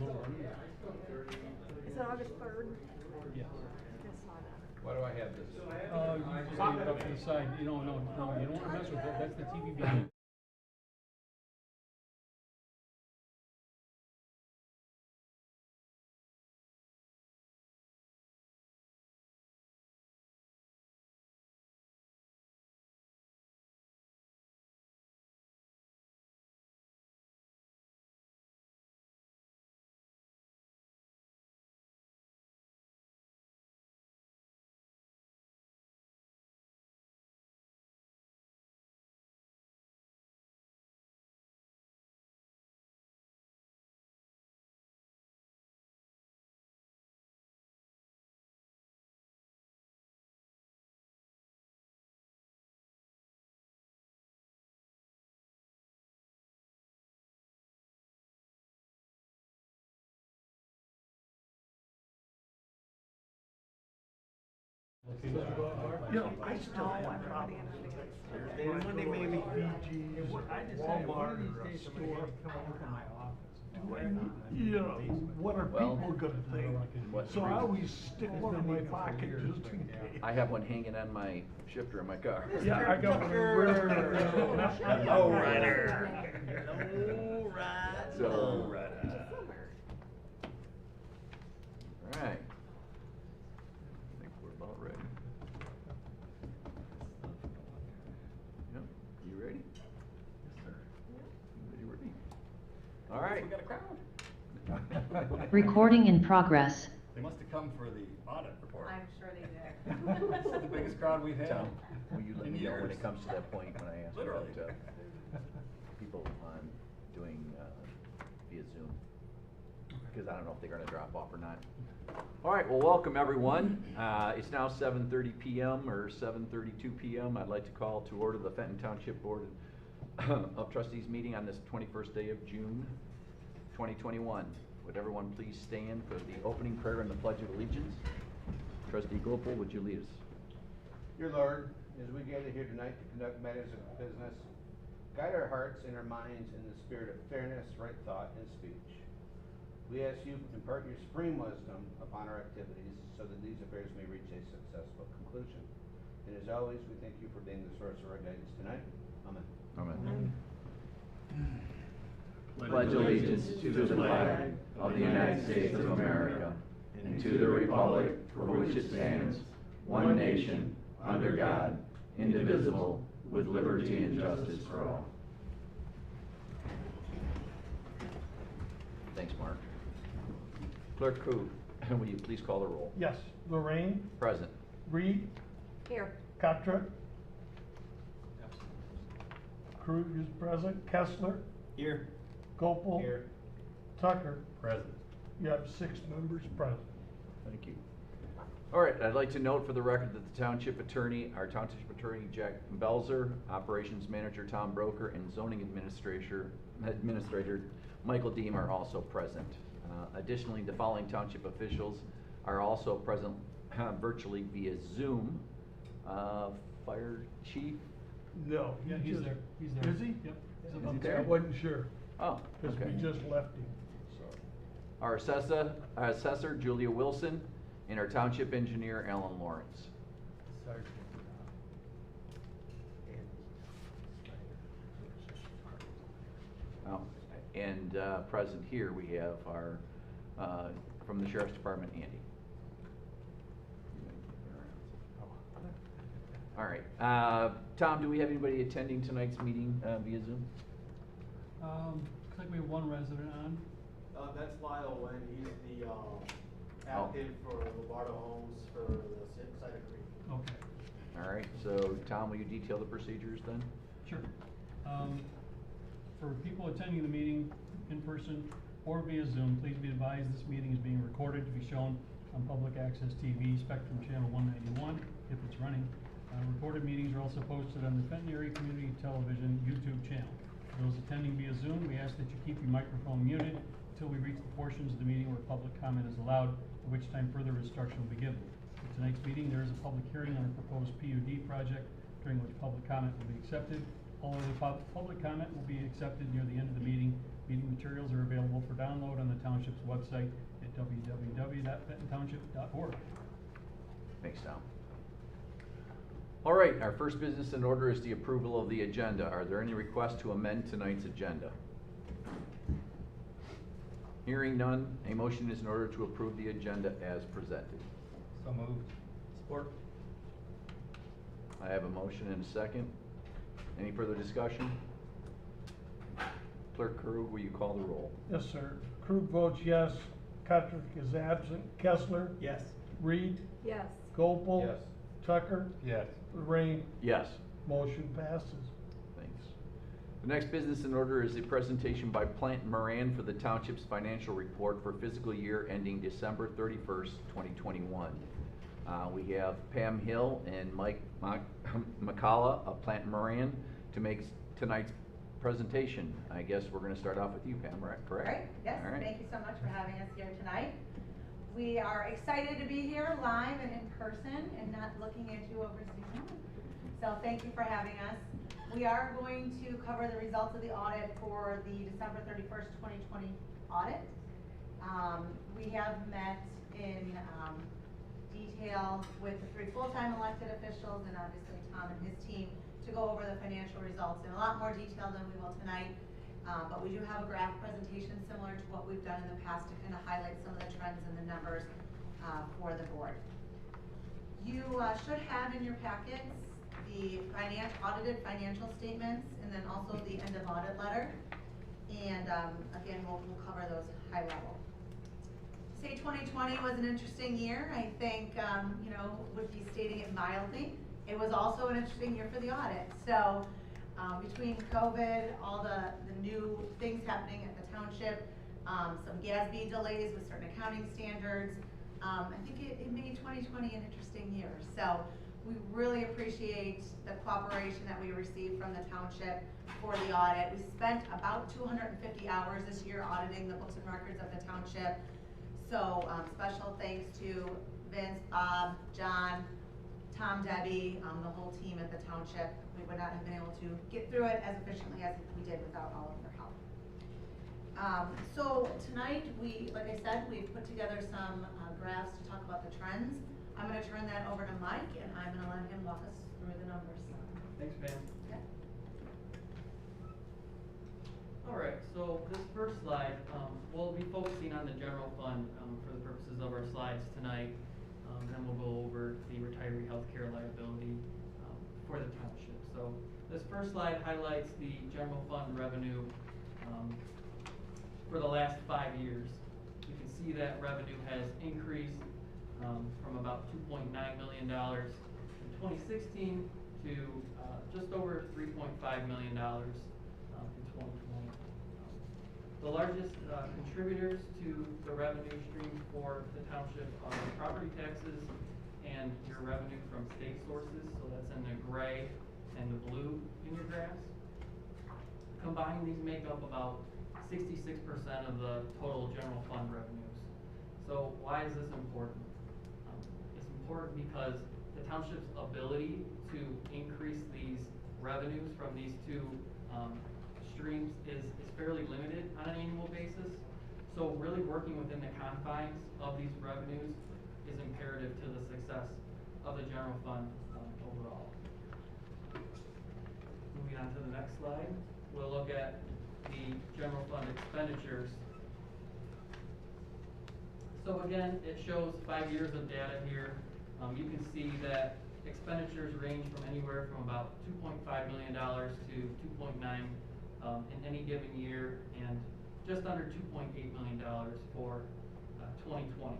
little one. Is it August 3rd? Yeah. I saw that. Why do I have this? You just leave it up to the side. You don't, no, you don't want to mess with it. That's the TV behind. Yeah, I still have problems. Monday maybe Fiji, Walmart, or a store. Do I need, what are people gonna think? So I always stick one in my pocket just in case. I have one hanging on my shifter in my car. Yeah, I got one. No rider. No rider. So, No rider. all right. I think we're about ready. Yep, you ready? Yes, sir. Ready. All right. We got a crowd. Recording in progress. They must have come for the audit report. I'm sure they did. This is the biggest crowd we've had. Tom, will you let in me know when years. it comes to that point when I ask Literally. about people on doing via Zoom? Because I don't know if they're going to drop off or not. All right, well, welcome everyone. It's now 7:30 p.m. or 7:32 p.m. I'd like to call to order the Fenton Township Board of Trustees meeting on this 21st day of June, 2021. Would everyone please stand for the opening prayer and the Pledge of Allegiance? Trustee Gopal, would you lead us? Dear Lord, as we gather here tonight to conduct matters of business, guide our hearts and our minds in the spirit of fairness, right thought, and speech. We ask you to impart your supreme wisdom upon our activities so that these affairs may reach a successful conclusion. And as always, we thank you for being the source of our guidance tonight. Amen. Amen. Pledge allegiance to the flag of the United States of America and to the republic for which it stands, one nation, under God, indivisible, with liberty and justice for all. Thanks, Mark. Clerk Koo, will you please call the roll? Yes, Lorraine, Present. Reed, Here. Cotra. Cruz is present, Kessler, Here. Gopal. Here. Tucker. Present. You have 6 members present. Thank you. All right, I'd like to note for the record that the Township Attorney, our Township Attorney Jack Belzer, Operations Manager Tom Broker, and Zoning Administrator Michael Deem are also present. Additionally, the following Township officials are also present virtually via Zoom. Fire Chief? No, Yeah, he's there. He's there. Is he? Yep. He's Is up he there. I wasn't sure, Oh, because okay. we just left him, so. Our assessor Julia Wilson, and our Township Engineer Alan Lawrence. Oh, and present here we have our, from the Sheriff's Department, Andy. All right, Tom, do we have anybody attending tonight's meeting via Zoom? Looks like we have one resident on. That's Lyle Wen, he's the applicant for Lombardo Homes for the site of Creek. Okay. All right, so Tom, will you detail the procedures then? Sure. For people attending the meeting in person or via Zoom, please be advised this meeting is being recorded to be shown on Public Access TV, Spectrum Channel 191, if it's running. Recorded meetings are also posted on the Fenton Area Community Television YouTube channel. For those attending via Zoom, we ask that you keep your microphone muted until we reach the portions of the meeting where public comment is allowed, at which time further instruction will be given. For tonight's meeting, there is a public hearing on a proposed PUD project, during which public comment will be accepted. All other public comment will be accepted near the end of the meeting Meeting materials are available for download on the Township's website at www.fentontownship.org. Thanks, Tom. All right, our first business in order is the approval of the agenda. Are there any requests to amend tonight's agenda? Hearing none, a motion is in order to approve the agenda as presented. So moved. Support. I have a motion and a second. Any further discussion? Clerk Krug, will you call the roll? Yes, sir. Krug votes yes. Cutrick is absent. Kessler? Yes. Reed? Yes. Gopel? Yes. Tucker? Yes. Lorraine? Yes. Motion passes. Thanks. The next business in order is a presentation by Plant Moran for the Township's financial report for fiscal year ending December 31st, 2021. We have Pam Hill and Mike McCalla of Plant Moran to make tonight's presentation. I guess we're going to start off with you, Pam, right? Correct? Right, yes, All right. thank you so much for having us here tonight. We are excited to be here live and in person and not looking at you over Zoom. So thank you for having us. We are going to cover the results of the audit for the December 31st, 2020 audit. We have met in detail with the 3 full-time elected officials and obviously Tom and his team to go over the financial results in a lot more detail than we will tonight. But we do have a graph presentation similar to what we've done in the past to kind of highlight some of the trends and the numbers for the board. You should have in your packets the audited financial statements and then also the end of audit letter. And again, we'll cover those high level. Say 2020 was an interesting year. I think, would be stating it mildly. It was also an interesting year for the audit. So between COVID, all the new things happening at the township, some GASB delays with certain accounting standards, I think it made 2020 an interesting year. So we really appreciate the cooperation that we received from the township for the audit. We spent about 250 hours this year auditing the books and records of the township. So special thanks to Vince, Bob, John, Tom, Debbie, the whole team at the township. We would not have been able to get through it as efficiently as we did without all of their help. So tonight, like I said, we've put together some graphs to talk about the trends. I'm going to turn that over to Mike, and I'm going to let him walk us through the numbers. Thanks, Pam. Okay. All right, so this first slide, we'll be focusing on the general fund for the purposes of our slides tonight. Then we'll go over the retiree healthcare liability for the township. So this first slide highlights the general fund revenue for the last 5 years. You can see that revenue has increased from about $2.9 million in 2016 to just over $3.5 million in 2020. The largest contributors to the revenue stream for the township are property taxes and your revenue from state sources, so that's in the gray and the blue in your graphs. Combined, these make up about 66% of the total general fund revenues. So why is this important? It's important because the township's ability to increase these revenues from these two streams is fairly limited on an annual basis. So really working within the confines of these revenues is imperative to the success of the general fund overall. Moving on to the next slide, we'll look at the general fund expenditures. So again, it shows 5 years of data here. You can see that expenditures range from anywhere from about $2.5 million to 2.9 in any given year, and just under $2.8 million for 2020.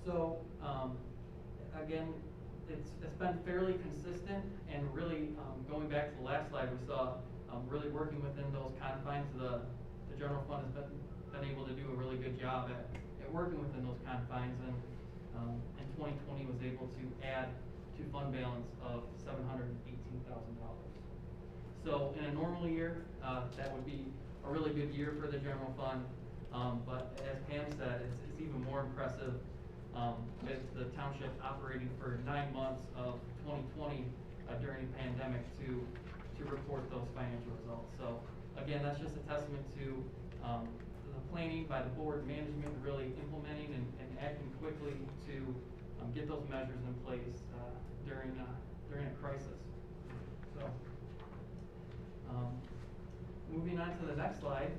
So again, it's been fairly consistent, and really going back to the last slide, we saw really working within those confines. The general fund has been able to do a really good job at working within those confines, and in 2020 was able to add to fund balance of $718,000. So in a normal year, that would be a really good year for the general fund. But as Pam said, it's even more impressive with the township operating for 9 months of 2020 during the pandemic to to report those financial results. So again, that's just a testament to the planning by the board management, really implementing and acting quickly to get those measures in place during a crisis. So moving on to the next slide,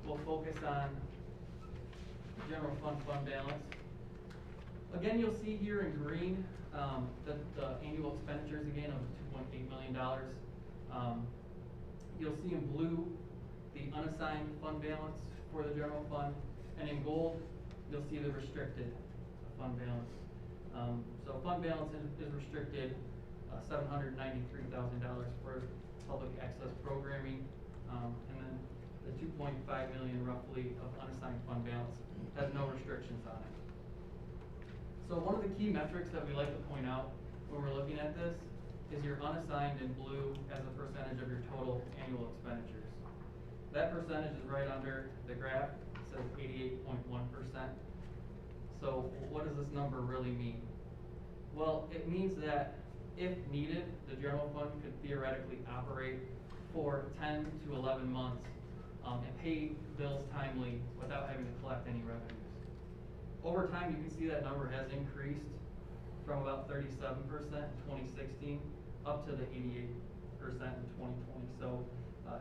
we'll focus on general fund balance. Again, you'll see here in green the annual expenditures again of $2.8 million. You'll see in blue the unassigned fund balance for the general fund, and in gold you'll see the restricted fund balance. So fund balance is restricted $793,000 for public access programming, and then the $2.5 million roughly of unassigned fund balance has no restrictions on it. So one of the key metrics that we like to point out when we're looking at this is your unassigned in blue as a percentage of your total annual expenditures. That percentage is right under the graph. It says 88.1%. So what does this number really mean? Well, it means that if needed, the general fund could theoretically operate for 10 to 11 months and pay bills timely without having to collect any revenues. Over time, you can see that number has increased from about 37% in 2016 up to the 88% in 2020. So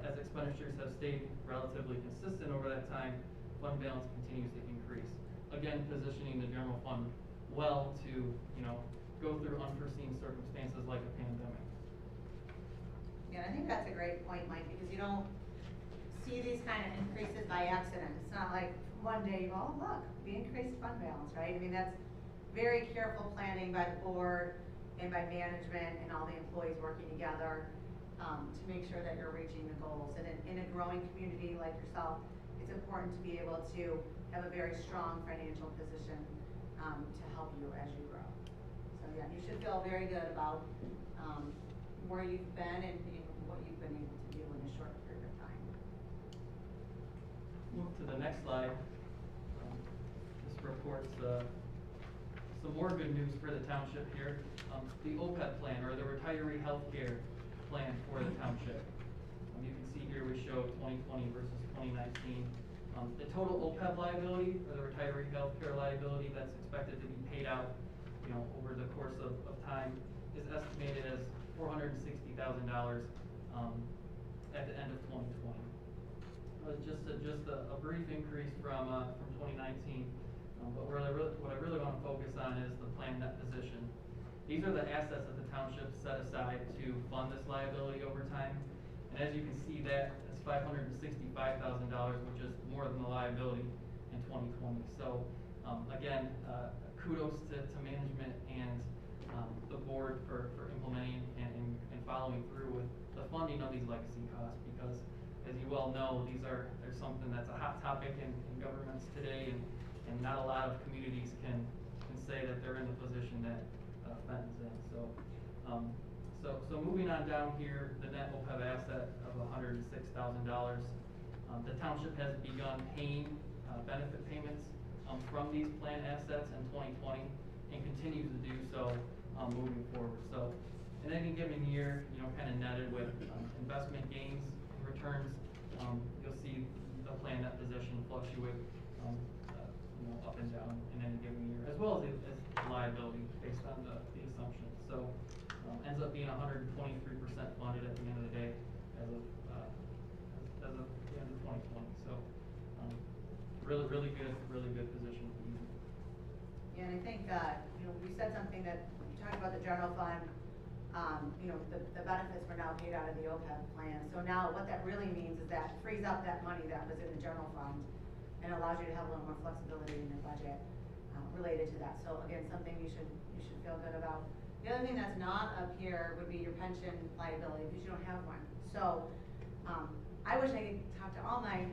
as expenditures have stayed relatively consistent over that time, fund balance continues to increase. Again, positioning the general fund well to, go through unforeseen circumstances like a pandemic. Yeah, I think that's a great point, Mike, because you don't see these kind of increases by accident. It's not like one day you go, oh, look, we increased fund balance, right? I mean, that's very careful planning by the board and by management and all the employees working together to make sure that you're reaching the goals. And in a growing community like yourself, it's important to be able to have a very strong financial position to help you as you grow. So yeah, you should feel very good about where you've been and what you've been able to do in a short period of time. Move to the next slide. This reports some more good news for the township here. The OPEB plan, or the retiree health care plan for the township. You can see here we show 2020 versus 2019. The total OPEB liability, or the retiree health care liability that's expected to be paid out over the course of time, is estimated as $460,000 at the end of 2020. Just a brief increase from 2019. But what I really want to focus on is the plan net position. These are the assets that the township set aside to fund this liability over time. And as you can see, that is $565,000, which is more than the liability in 2020. So again, kudos to management and the board for implementing and following through with the funding of these legacy costs, because as you well know, they're something that's a hot topic in governments today, and not a lot of communities can say that they're in the position that Fenton's in. So moving on down here, the net OPEB asset of $106,000. The township has begun paying benefit payments from these plan assets in 2020 and continues to do so moving forward. So in any given year, kind of netted with investment gains and returns, you'll see the plan net position fluctuate up and down in any given year, as well as liability based on the assumptions. So ends up being 123% funded at the end of the day as of the end of 2020. So really good position to be in. Yeah, and I think you said something that you talked about the general fund. The benefits were now paid out of the OPEB plan. So now what that really means is that frees up that money that was in the general fund and allows you to have a little more flexibility in your budget related to that. So again, something you should feel good about. The other thing that's not up here would be your pension liability, because you don't have one. So I wish I could talk to all my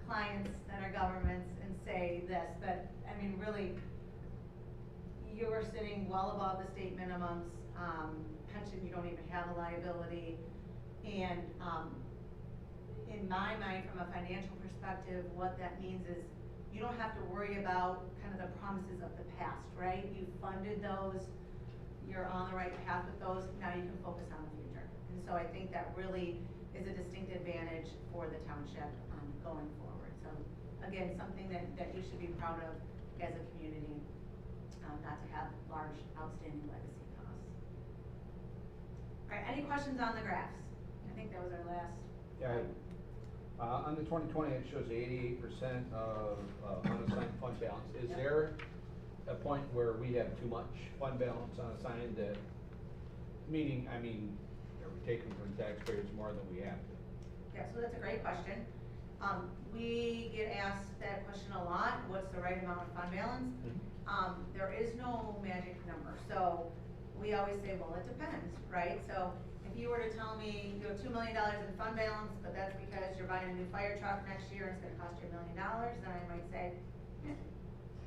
clients that are governments and say this, but I mean, really, you are sitting well above the state minimums. Pension, you don't even have a liability. And in my mind, from a financial perspective, what that means is you don't have to worry about kind of the promises of the past, right? You funded those, you're on the right path with those, now you can focus on the future. And And so I think that really is a distinct advantage for the township going forward. So again, something that you should be proud of as a community, not to have large outstanding legacy costs. All right, any questions on the graphs? I think that was our last. Yeah, on the 2020, it shows 88% of unassigned fund balance. Is Yep. there a point where we have too much fund balance unassigned that, meaning, are we taking from taxpayers more than we have to? Yeah, so that's a great question. We get asked that question a lot, what's the right amount of fund balance? There is no magic number, so we always say, well, it depends, right? So if you were to tell me you have $2 million in fund balance, but that's because you're buying a new fire truck next year and it's gonna cost you $1 million, then I might say,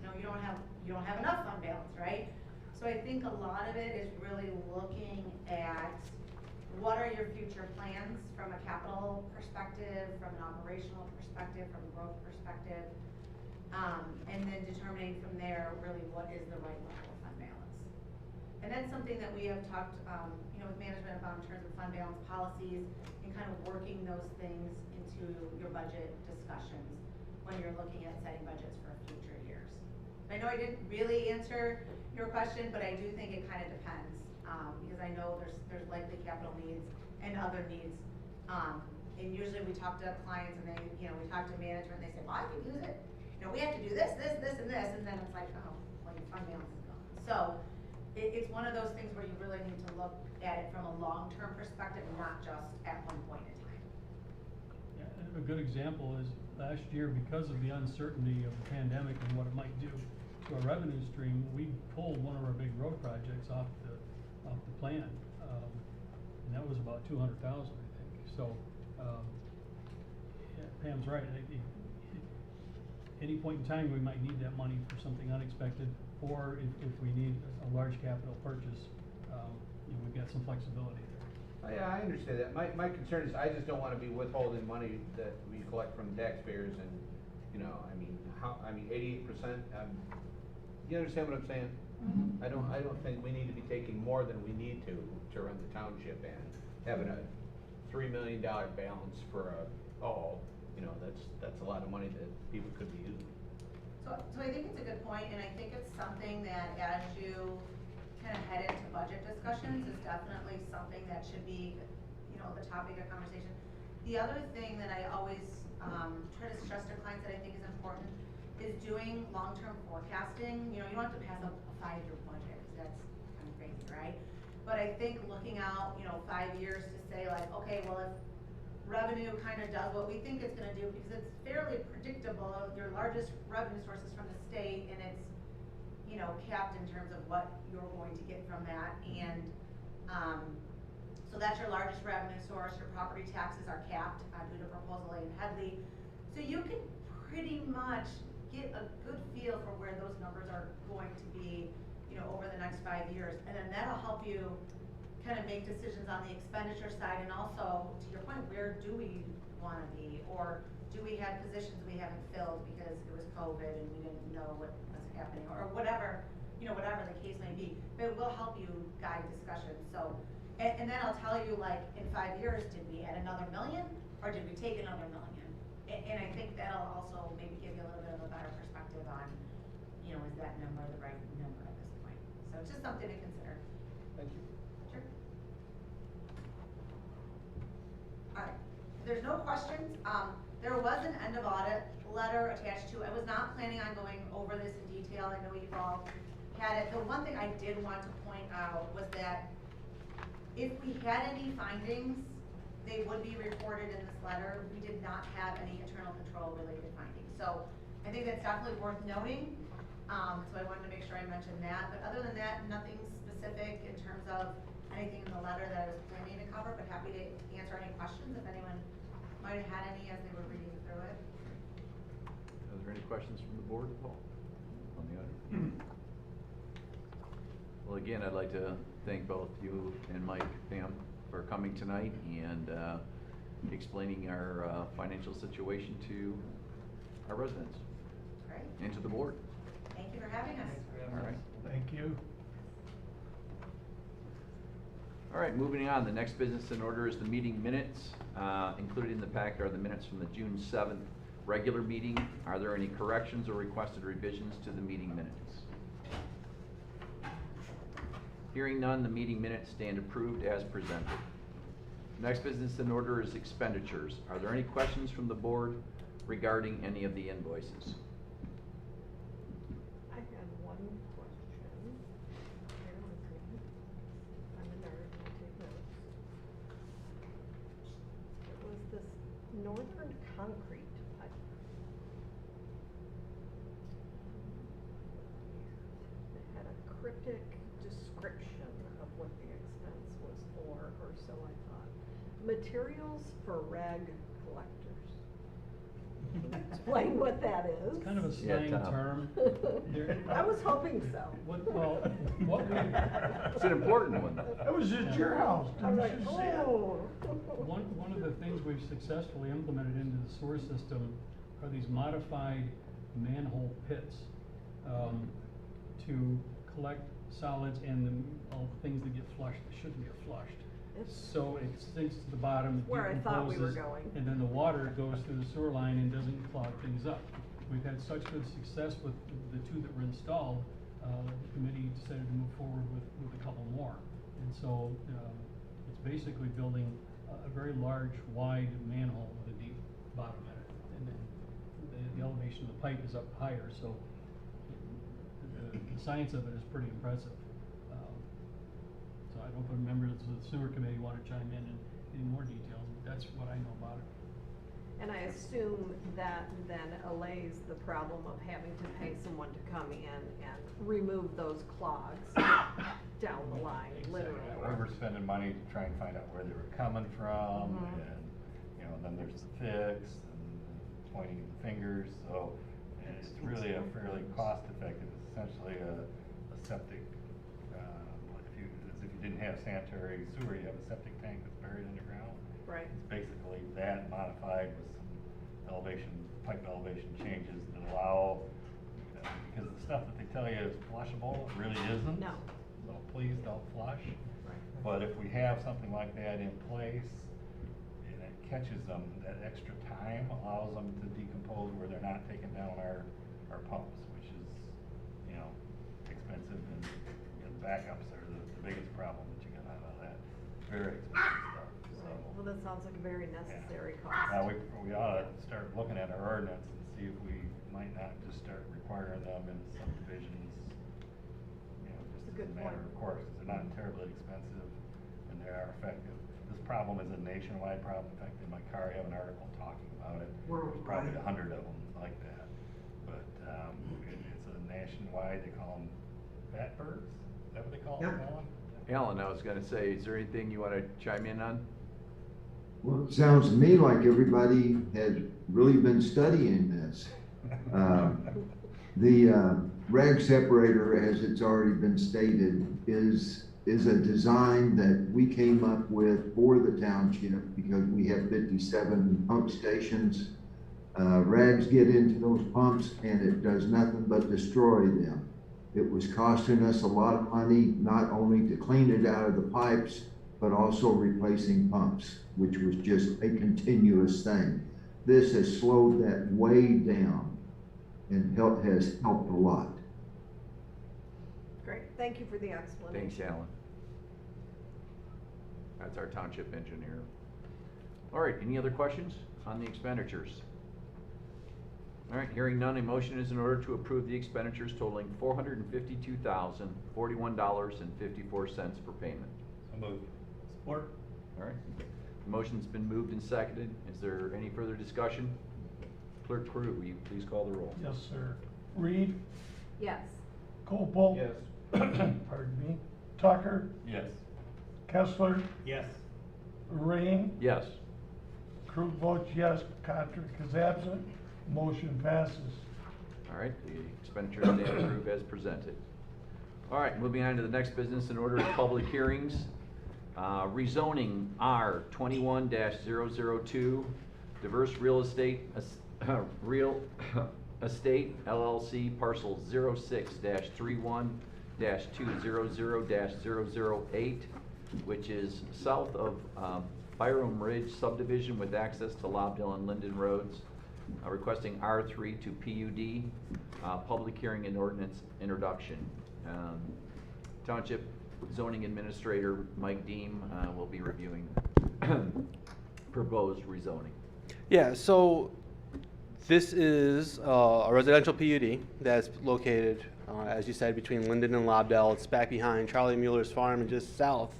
no, you don't have enough fund balance, right? So I think a lot of it is really looking at what are your future plans from a capital perspective, from an operational perspective, from a growth perspective, and then determining from there really what is the right level of fund balance. And that's something that we have talked, with management about in terms of fund balance policies and kind of working those things into your budget discussions when you're looking at setting budgets for future years. I know I didn't really answer your question, but I do think it kind of depends, because I know there's likely capital needs and other needs. And usually we talk to clients and they, we talk to management and they say, well, I can use it. We have to do this, and this, and then it's like, oh, well, your fund balance is gone. So it's one of those things where you really need to look at it from a long-term perspective, not just at one point in time. Yeah, a good example is last year, because of the uncertainty of the pandemic and what it might do to our revenue stream, we pulled one of our big road projects off the plan. And that was about 200,000, I think. So, yeah, Pam's right. Any point in time, we might need that money for something unexpected, or if we need a large capital purchase, we've got some flexibility there. Yeah, I understand that. My concern is I just don't wanna be withholding money that we collect from taxpayers and, 88%, you understand what I'm saying? I don't think we need to be taking more than we need to run the township and having a $3 million balance for that's a lot of money that people could be using. So I think it's a good point, and I think it's something that as you kind of head into budget discussions is definitely something that should be, the topic of conversation. The other thing that I always try to stress to clients that I think is important is doing long-term forecasting. You don't have to pass a 5-year budget, because that's kind of crazy, right? But I think looking out, 5 years to say like, okay, well, if revenue kind of does what we think it's gonna do, because it's fairly predictable, your largest revenue source is from the state, and it's, capped in terms of what you're going to get from that, and, so that's your largest revenue source. Your property taxes are capped due to Proposal A and Headley. So you can pretty much get a good feel for where those numbers are going to be, over the next 5 years. And then that'll help you kind of make decisions on the expenditure side, and also, to your point, where do we wanna be? Or do we have positions we haven't filled because it was COVID and we didn't know what was happening, or whatever, whatever the case may be. But it will help you guide discussions. So, and then I'll tell you, like, in 5 years, did we add another $1 million, or did we take another $1 million? And I think that'll also maybe give you a little bit of a better perspective on, is that number the right number at this point? So it's just something to consider. Thank you. Sure. All right, if there's no questions, there was an end of audit letter attached to it. I was not planning on going over this in detail. I know you've all had it. The one thing I did want to point out was that if we had any findings, they would be reported in this letter. We did not have any internal control related findings. So I think that's definitely worth noting. So I wanted to make sure I mentioned that. But other than that, nothing specific in terms of anything in the letter that I was planning to cover, but happy to answer any questions if anyone might have had any as they were reading through it. Are there any questions from the board at all on the item? Well, again, I'd like to thank both you and Mike, Pam, for coming tonight and explaining our financial situation to our residents. Great. And to the board. Thank you for having us. All right. Thank you. All right, moving on, the next business in order is the meeting minutes. Included in the packet are the minutes from the June 7th regular meeting. Are there any corrections or requested revisions to the meeting minutes? Hearing none, the meeting minutes stand approved as presented. Next business in order is expenditures. Are there any questions from the board regarding any of the invoices? I had one question. Bear with me. I'm a nerd, I'll take notes. It was this northern concrete pipe. It had a cryptic description of what the expense was for, or so I thought. Materials for rag collectors. Can you explain what that is? It's kind of a Yeah, slang Tom. term. I was hoping so. What we, It's an important one. That was at your house, I was didn't like, you see it? oh. one of the things we've successfully implemented into the sewer system are these modified manhole pits, to collect solids and all the things that get flushed that shouldn't get flushed. So it sinks to the bottom, Where I thought we were decomposes, going. and then the water goes through the sewer line and doesn't clog things up. We've had such good success with the two that were installed, the committee decided to move forward with a couple more. And so, it's basically building a very large, wide manhole with a deep bottom in it. And then the elevation of the pipe is up higher, so the science of it is pretty impressive. So I don't know if members of the sewer committee want to chime in any more details, but that's what I know about it. And I assume that then allays the problem of having to pay someone to come in and remove those clogs down the line, literally. We were spending money to try and find out where they were coming from, Mhm. and, you know, then there's the fix, and pointing the fingers, so it's really a fairly cost-effective, it's essentially a septic, if you didn't have sanitary sewer, you have a septic tank that's buried underground. Right. It's basically that modified with some pipe elevation changes that allow, because the stuff that they tell you is flushable really isn't. No. So please don't flush. Right. But if we have something like that in place, and it catches them, that extra time allows them to decompose where they're not taking down our pumps, which is, you know, expensive, and backups are the biggest problem that you get out of that. Very expensive stuff, so. Well, that sounds like a very necessary Yeah. cost. Now, we ought to start looking at our ordinance and see if we might not just start requiring them in subdivisions, you know, That's a just good as a matter point. of course, 'cause they're not terribly expensive and they are effective. This problem is a nationwide problem. In fact, in my car, I have an article talking about it. There's probably 100 of them like that. But, it's a nationwide, they call them bat birds? Is that what they call them, Alan? Alan, I was gonna say, is there anything you wanna chime in on? Well, it sounds to me like everybody has really been studying this. The rag separator, as it's already been stated, is a design that we came up with for the township because we have 57 pump stations. Rags get into those pumps and it does nothing but destroy them. It was costing us a lot of money, not only to clean it out of the pipes, but also replacing pumps, which was just a continuous thing. This has slowed that way down and has helped a lot. Great, thank you for the explanation. Thanks, Alan. That's our township engineer. All right, any other questions on the expenditures? All right, hearing none, a motion is in order to approve the expenditures totaling $452,041.54 for payment. So moved. Support. All right, the motion's been moved and seconded. Is there any further discussion? Clerk Crew, will you please call the roll? Yes, sir. Reed, Yes. Copel. Yes. Pardon me. Tucker, Yes. Kessler, Yes. Rain. Yes. Crew votes yes, Patrick is absent, motion passes. All right, the expenditures stand approved as presented. All right, moving on to the next business in order of public hearings. Rezoning R 21-002, diverse real estate, real estate LLC parcel 06-31-200-008 which is south of Byram Ridge subdivision with access to Lobdell and Linden Roads, requesting R3 to PUD, public hearing and ordinance introduction. Township zoning administrator Mike Deem will be reviewing proposed rezoning. Yeah, so this is a residential PUD that's located, as you said, between Linden and Lobdell. It's back behind Charlie Mueller's farm and just south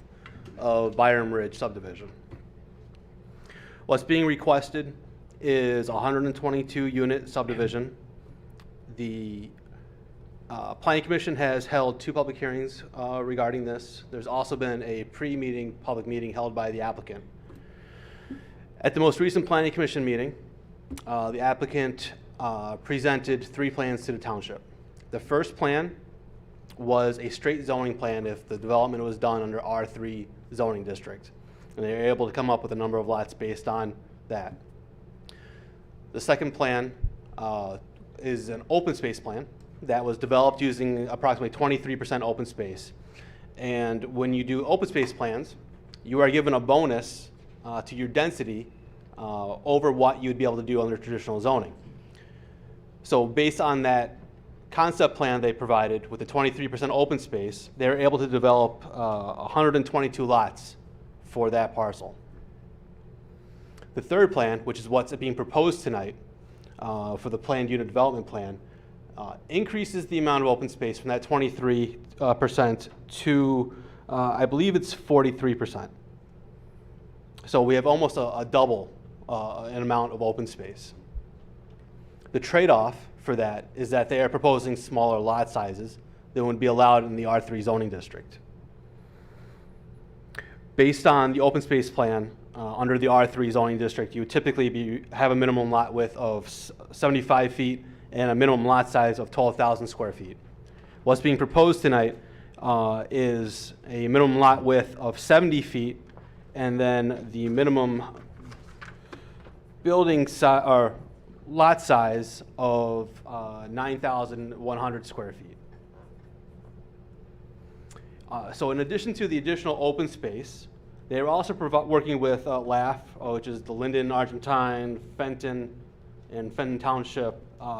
of Byram Ridge subdivision. What's being requested is a 122 unit subdivision. The Planning Commission has held 2 public hearings regarding this. There's also been a pre-meeting public meeting held by the applicant. At the most recent Planning Commission meeting, the applicant presented 3 plans to the township. The first plan was a straight zoning plan if the development was done under R3 zoning district. And they were able to come up with a number of lots based on that. The second plan is an open space plan that was developed using approximately 23% open space. And when you do open space plans, you are given a bonus to your density over what you'd be able to do under traditional zoning. So based on that concept plan they provided with the 23% open space, they were able to develop 122 lots for that parcel. The third plan, which is what's being proposed tonight for the planned unit development plan, increases the amount of open space from that 23% to, I believe it's 43%. So we have almost a double an amount of open space. The trade-off for that is that they are proposing smaller lot sizes than would be allowed in the R3 zoning district. Based on the open space plan, under the R3 zoning district, you would typically have a minimum lot width of 75 feet and a minimum lot size of 12,000 square feet. What's being proposed tonight is a minimum lot width of 70 feet and then the minimum building or lot size of 9,100 square feet. So in addition to the additional open space, they are also working with LAF, which is the Linden, Argentine, Fenton, and Fenton Township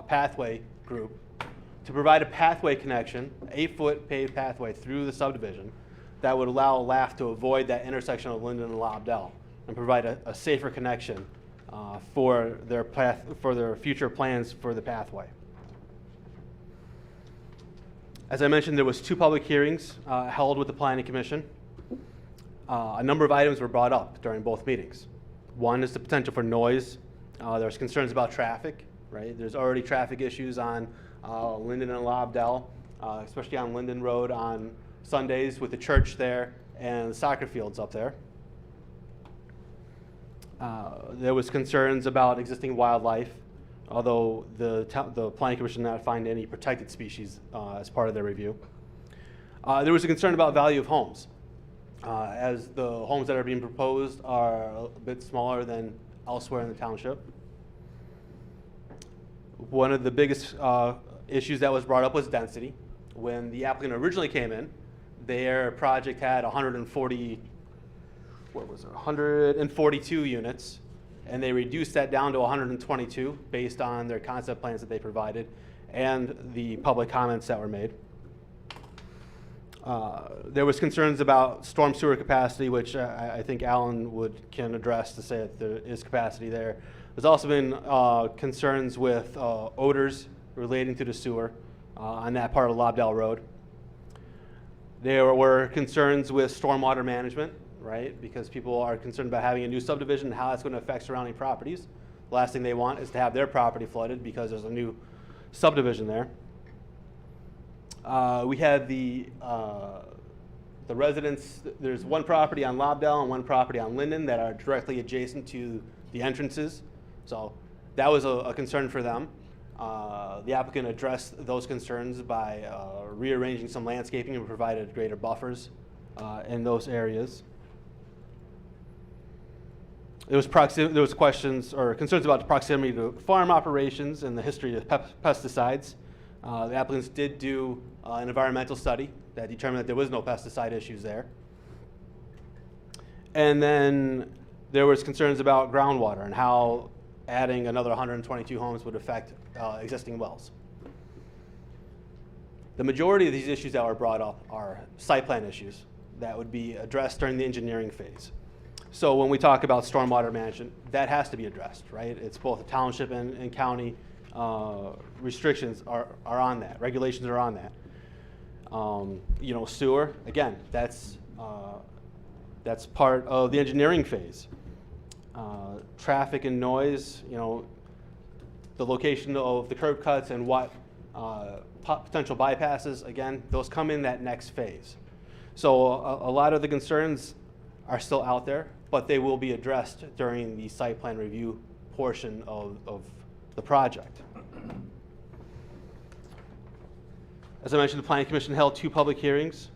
pathway group, to provide a pathway connection, 8-foot paved pathway through the subdivision that would allow LAF to avoid that intersection of Linden and Lobdell and provide a safer connection for their future plans for the pathway. As I mentioned, there was 2 public hearings held with the Planning Commission. A number of items were brought up during both meetings. One is the potential for noise. There's concerns about traffic, right? There's already traffic issues on Linden and Lobdell, especially on Linden Road on Sundays with the church there and the soccer fields up there. There was concerns about existing wildlife, although the Planning Commission did not find any protected species as part of their review. There was a concern about value of homes, as the homes that are being proposed are a bit smaller than elsewhere in the township. One of the biggest issues that was brought up was density. When the applicant originally came in, their project had 142 units, and they reduced that down to 122 based on their concept plans that they provided and the public comments that were made. There was concerns about storm sewer capacity, which I think Alan can address to say that there is capacity there. There's also been concerns with odors relating to the sewer on that part of Lobdell Road. There were concerns with stormwater management, right? Because people are concerned about having a new subdivision and how that's going to affect surrounding properties. The last thing they want is to have their property flooded because there's a new subdivision there. We had the residents, there's one property on Lobdell and one property on Linden that are directly adjacent to the entrances. So that was a concern for them. The applicant addressed those concerns by rearranging some landscaping and provided greater buffers in those areas. There was questions or concerns about the proximity to farm operations and the history of pesticides. The applicants did do an environmental study that determined that there was no pesticide issues there. And then there was concerns about groundwater and how adding another 122 homes would affect existing wells. The majority of these issues that were brought up are site plan issues that would be addressed during the engineering phase. So when we talk about stormwater management, that has to be addressed, right? It's both the township and county restrictions are on that, regulations are on that. You know, sewer, again, that's part of the engineering phase. Traffic and noise, you know, the location of the curb cuts and what potential bypasses, again, those come in that next phase. So a lot of the concerns are still out there, but they will be addressed during the site plan review portion of the project. As I mentioned, the Planning Commission held 2 public hearings.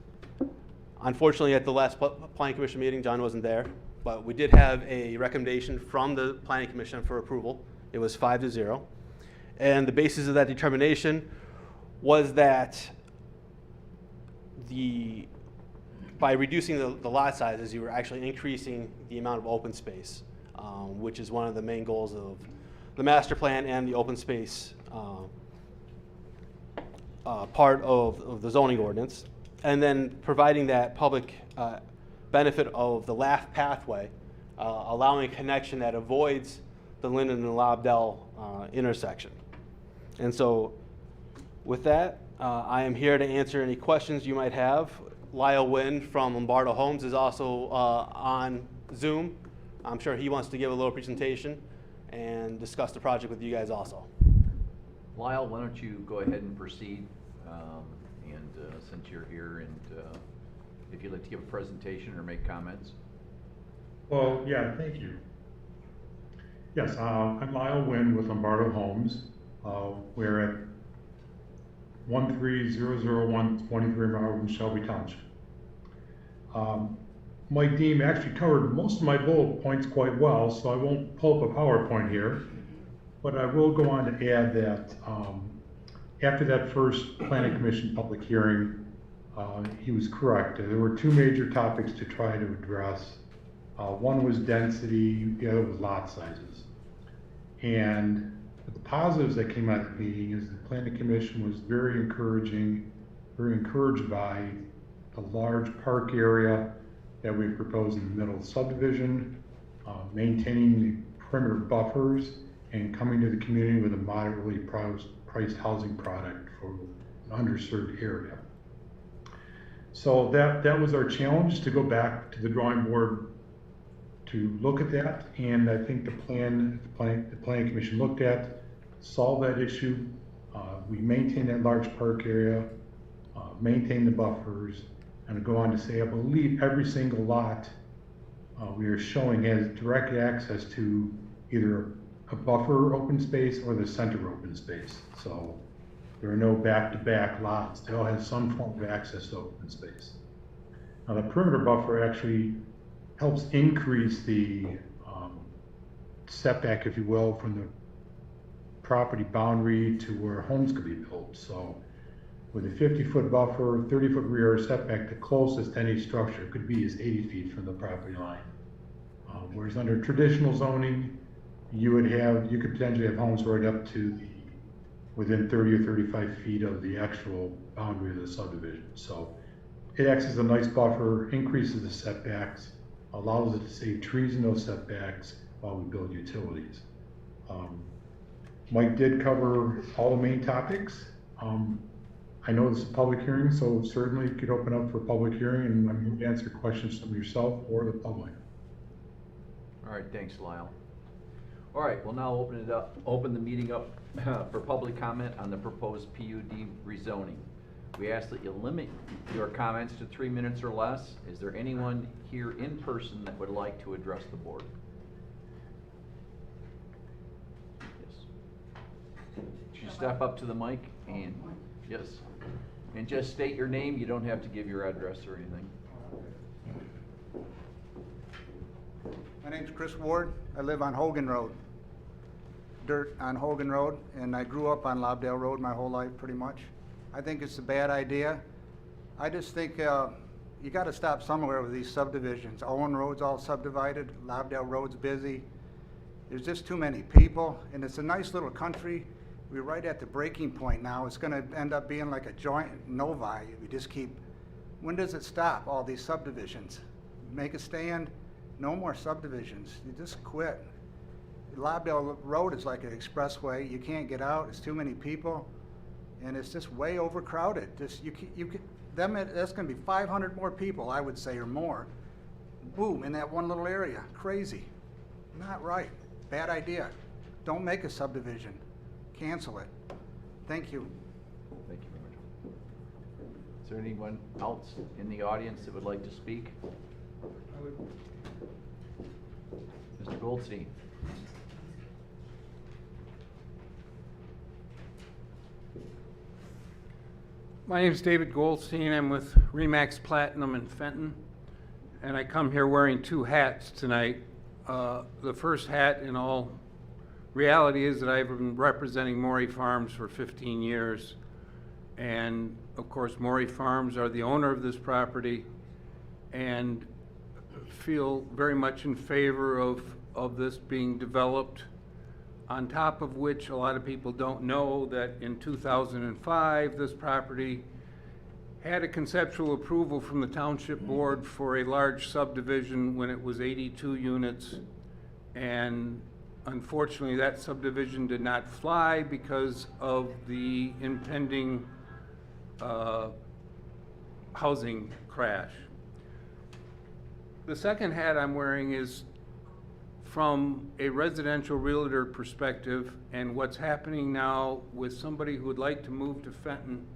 Unfortunately, at the last Planning Commission meeting, John wasn't there, but we did have a recommendation from the Planning Commission for approval. It was 5-0. And the basis of that determination was that by reducing the lot sizes, you were actually increasing the amount of open space, which is one of the main goals of the master plan and the open space part of the zoning ordinance. And then providing that public benefit of the LAF pathway, allowing a connection that avoids the Linden and Lobdell intersection. And so with that, I am here to answer any questions you might have. Lyle Wynn from Lombardo Homes is also on Zoom. I'm sure he wants to give a little presentation and discuss the project with you guys also. Lyle, why don't you go ahead and proceed, and since you're here, and if you'd like to give a presentation or make comments. Well, yeah, thank you. Yes, I'm Lyle Wynn with Lombardo Homes. We're at 13001 23 Mile in Shelby Township. Mike Deem actually covered most of my bullet points quite well, so I won't pull up a PowerPoint here, but I will go on to add that after that first Planning Commission public hearing, he was correct. There were 2 major topics to try to address. One was density, the other was lot sizes. And the positives that came out of the meeting is the Planning Commission was very encouraged by the large park area that we proposed in the middle of the subdivision, maintaining the perimeter buffers, and coming to the community with a moderately priced housing product for an underserved area. So that was our challenge, to go back to the drawing board to look at that, and I think the Planning Commission looked at, solved that issue. We maintain that large park area, maintain the buffers, and go on to say, I believe every single lot we are showing has direct access to either a buffer open space or the center open space. So there are no back-to-back lots. They all have some form of access to open space. Now the perimeter buffer actually helps increase the setback, if you will, from the property boundary to where homes could be built. So with a 50-foot buffer, 30-foot rear setback, the closest any structure could be is 80 feet from the property line. Whereas under traditional zoning, you could potentially have homes right up to within 30 or 35 feet of the actual boundary of the subdivision. So it acts as a nice buffer, increases the setbacks, allows it to save trees in those setbacks while we build utilities. Mike did cover all the main topics. I know this is a public hearing, so certainly you could open up for a public hearing, and I'm going to answer questions from yourself or the public. All right, thanks, Lyle. All right, we'll now open the meeting up for public comment on the proposed PUD rezoning. We ask that you limit your comments to 3 minutes or less. Is there anyone here in person that would like to address the board? Yes. Should you step up to the mic and, yes, and just state your name. You don't have to give your address or anything. My name's Chris Ward. I live on Hogan Road, dirt on Hogan Road, and I grew up on Lobdell Road my whole life pretty much. I think it's a bad idea. I just think you gotta stop somewhere with these subdivisions. Owen Road's all subdivided, Lobdell Road's busy. There's just too many people, and it's a nice little country. We're right at the breaking point now. It's gonna end up being like a joint novi. We just keep, when does it stop, all these subdivisions? Make a stand, no more subdivisions. You just quit. Lobdell Road is like an expressway. You can't get out, it's too many people, and it's just way overcrowded. Just, that's gonna be 500 more people, I would say, or more. Boom, in that one little area, crazy. Not right, bad idea. Don't make a subdivision, cancel it. Thank you. Thank you very much. Is there anyone else in the audience that would like to speak? Mr. Goldstein. My name is David Goldstein. I'm with Remax Platinum in Fenton, and I come here wearing two hats tonight. The first hat, in all reality, is that I've been representing Moran Farms for 15 years, and of course Moran Farms are the owner of this property, and feel very much in favor of this being developed. On top of which, a lot of people don't know that in 2005, this property had a conceptual approval from the Township Board for a large subdivision when it was 82 units. And unfortunately, that subdivision did not fly because of the impending housing crash. The second hat I'm wearing is from a residential realtor perspective, and what's happening now with somebody who would like to move to Fenton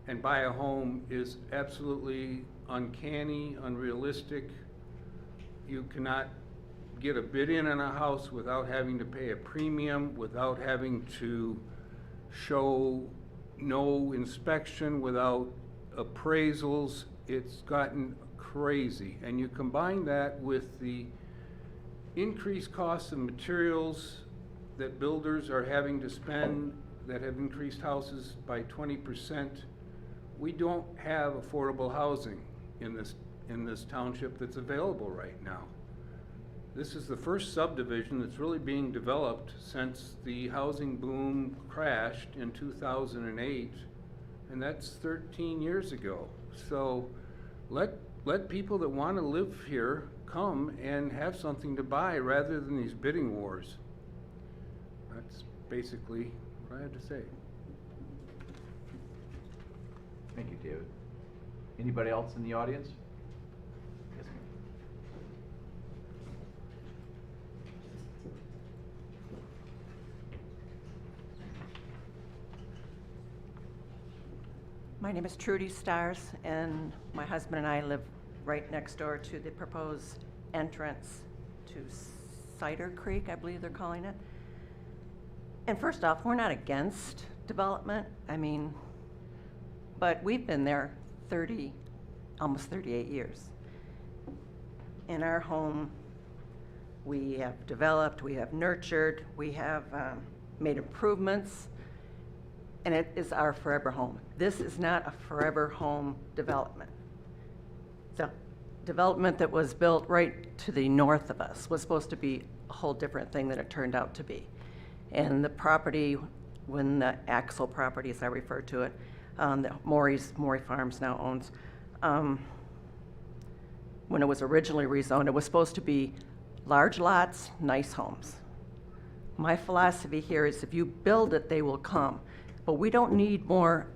and buy a home is absolutely uncanny, unrealistic. You cannot get a bid in on a house without having to pay a premium, without having to show no inspection, without appraisals. It's gotten crazy. And you combine that with the increased costs of materials that builders are having to spend that have increased houses by 20%. We don't have affordable housing in this township that's available right now. This is the first subdivision that's really being developed since the housing boom crashed in 2008, and that's 13 years ago. So let people that want to live here come and have something to buy rather than these bidding wars. That's basically what I have to say. Thank you, David. Anybody else in the audience? Yes, ma'am. My name is Trudy Stars, and my husband and I live right next door to the proposed entrance to Cider Creek, I believe they're calling it. And first off, we're not against development, but we've been there almost 38 years. In our home, we have developed, we have nurtured, we have made improvements, and it is our forever home. This is not a forever home development. So, development that was built right to the north of us was supposed to be a whole different thing than it turned out to be. And the property, when the Axel property, as I refer to it, that Moran Farms now owns, when it was originally rezoned, it was supposed to be large lots, nice homes. My philosophy here is if you build it, they will come. But we don't need more,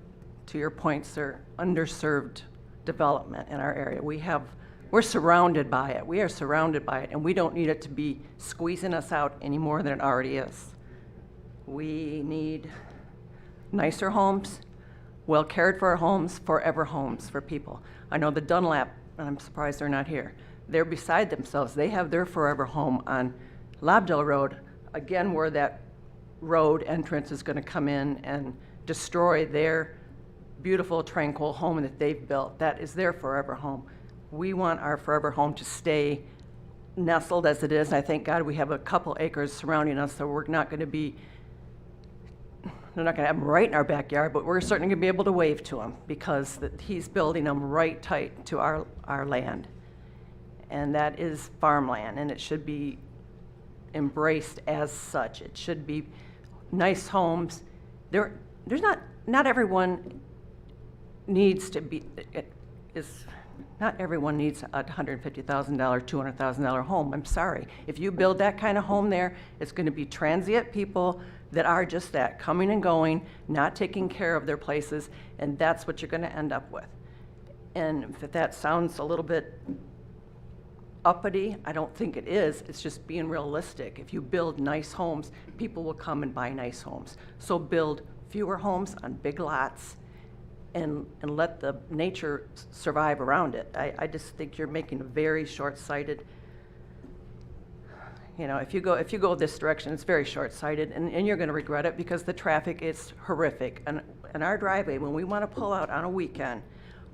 to your point, sir, underserved development in our area. We're surrounded by it. We are surrounded by it, and we don't need it to be squeezing us out any more than it already is. We need nicer homes, well cared for homes, forever homes for people. I know the Dunlap, and I'm surprised they're not here. They're beside themselves. They have their forever home on Lobdell Road, again, where that road entrance is going to come in and destroy their beautiful, tranquil home that they've built. That is their forever home. We want our forever home to stay nestled as it is. I thank God we have a couple acres surrounding us, so we're not going to be they're not gonna have them right in our backyard, but we're certainly gonna be able to wave to him because he's building them right tight to our land. And that is farmland, and it should be embraced as such. It should be nice homes. There's not everyone needs to be, not everyone needs a $150,000, $200,000 home. I'm sorry. If you build that kind of home there, it's going to be transient people that are just that, coming and going, not taking care of their places, and that's what you're going to end up with. And if that sounds a little bit uppity, I don't think it is. It's just being realistic. If you build nice homes, people will come and buy nice homes. So build fewer homes on big lots and let the nature survive around it. I just think you're making a very short-sighted, you know, if you go this direction, it's very short-sighted, and you're gonna regret it because the traffic is horrific. And in our driveway, when we wanna pull out on a weekend,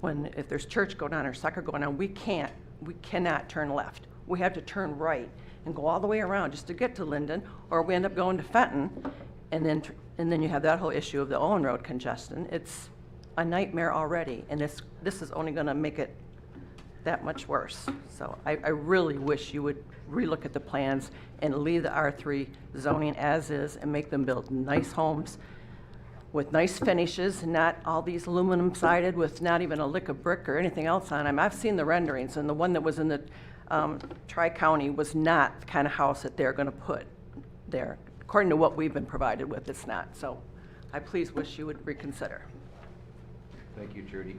if there's church going on or soccer going on, we cannot turn left. We have to turn right and go all the way around just to get to Linden, or we end up going to Fenton, and then you have that whole issue of the Owen Road congestion. It's a nightmare already, and this is only gonna make it that much worse. So I really wish you would relook at the plans and leave the R3 zoning as is and make them build nice homes with nice finishes, not all these aluminum sided with not even a lick of brick or anything else on them. I've seen the renderings, and the one that was in the Tri-County was not the kind of house that they're gonna put there. According to what we've been provided with, it's not. So I please wish you would reconsider. Thank you, Trudy.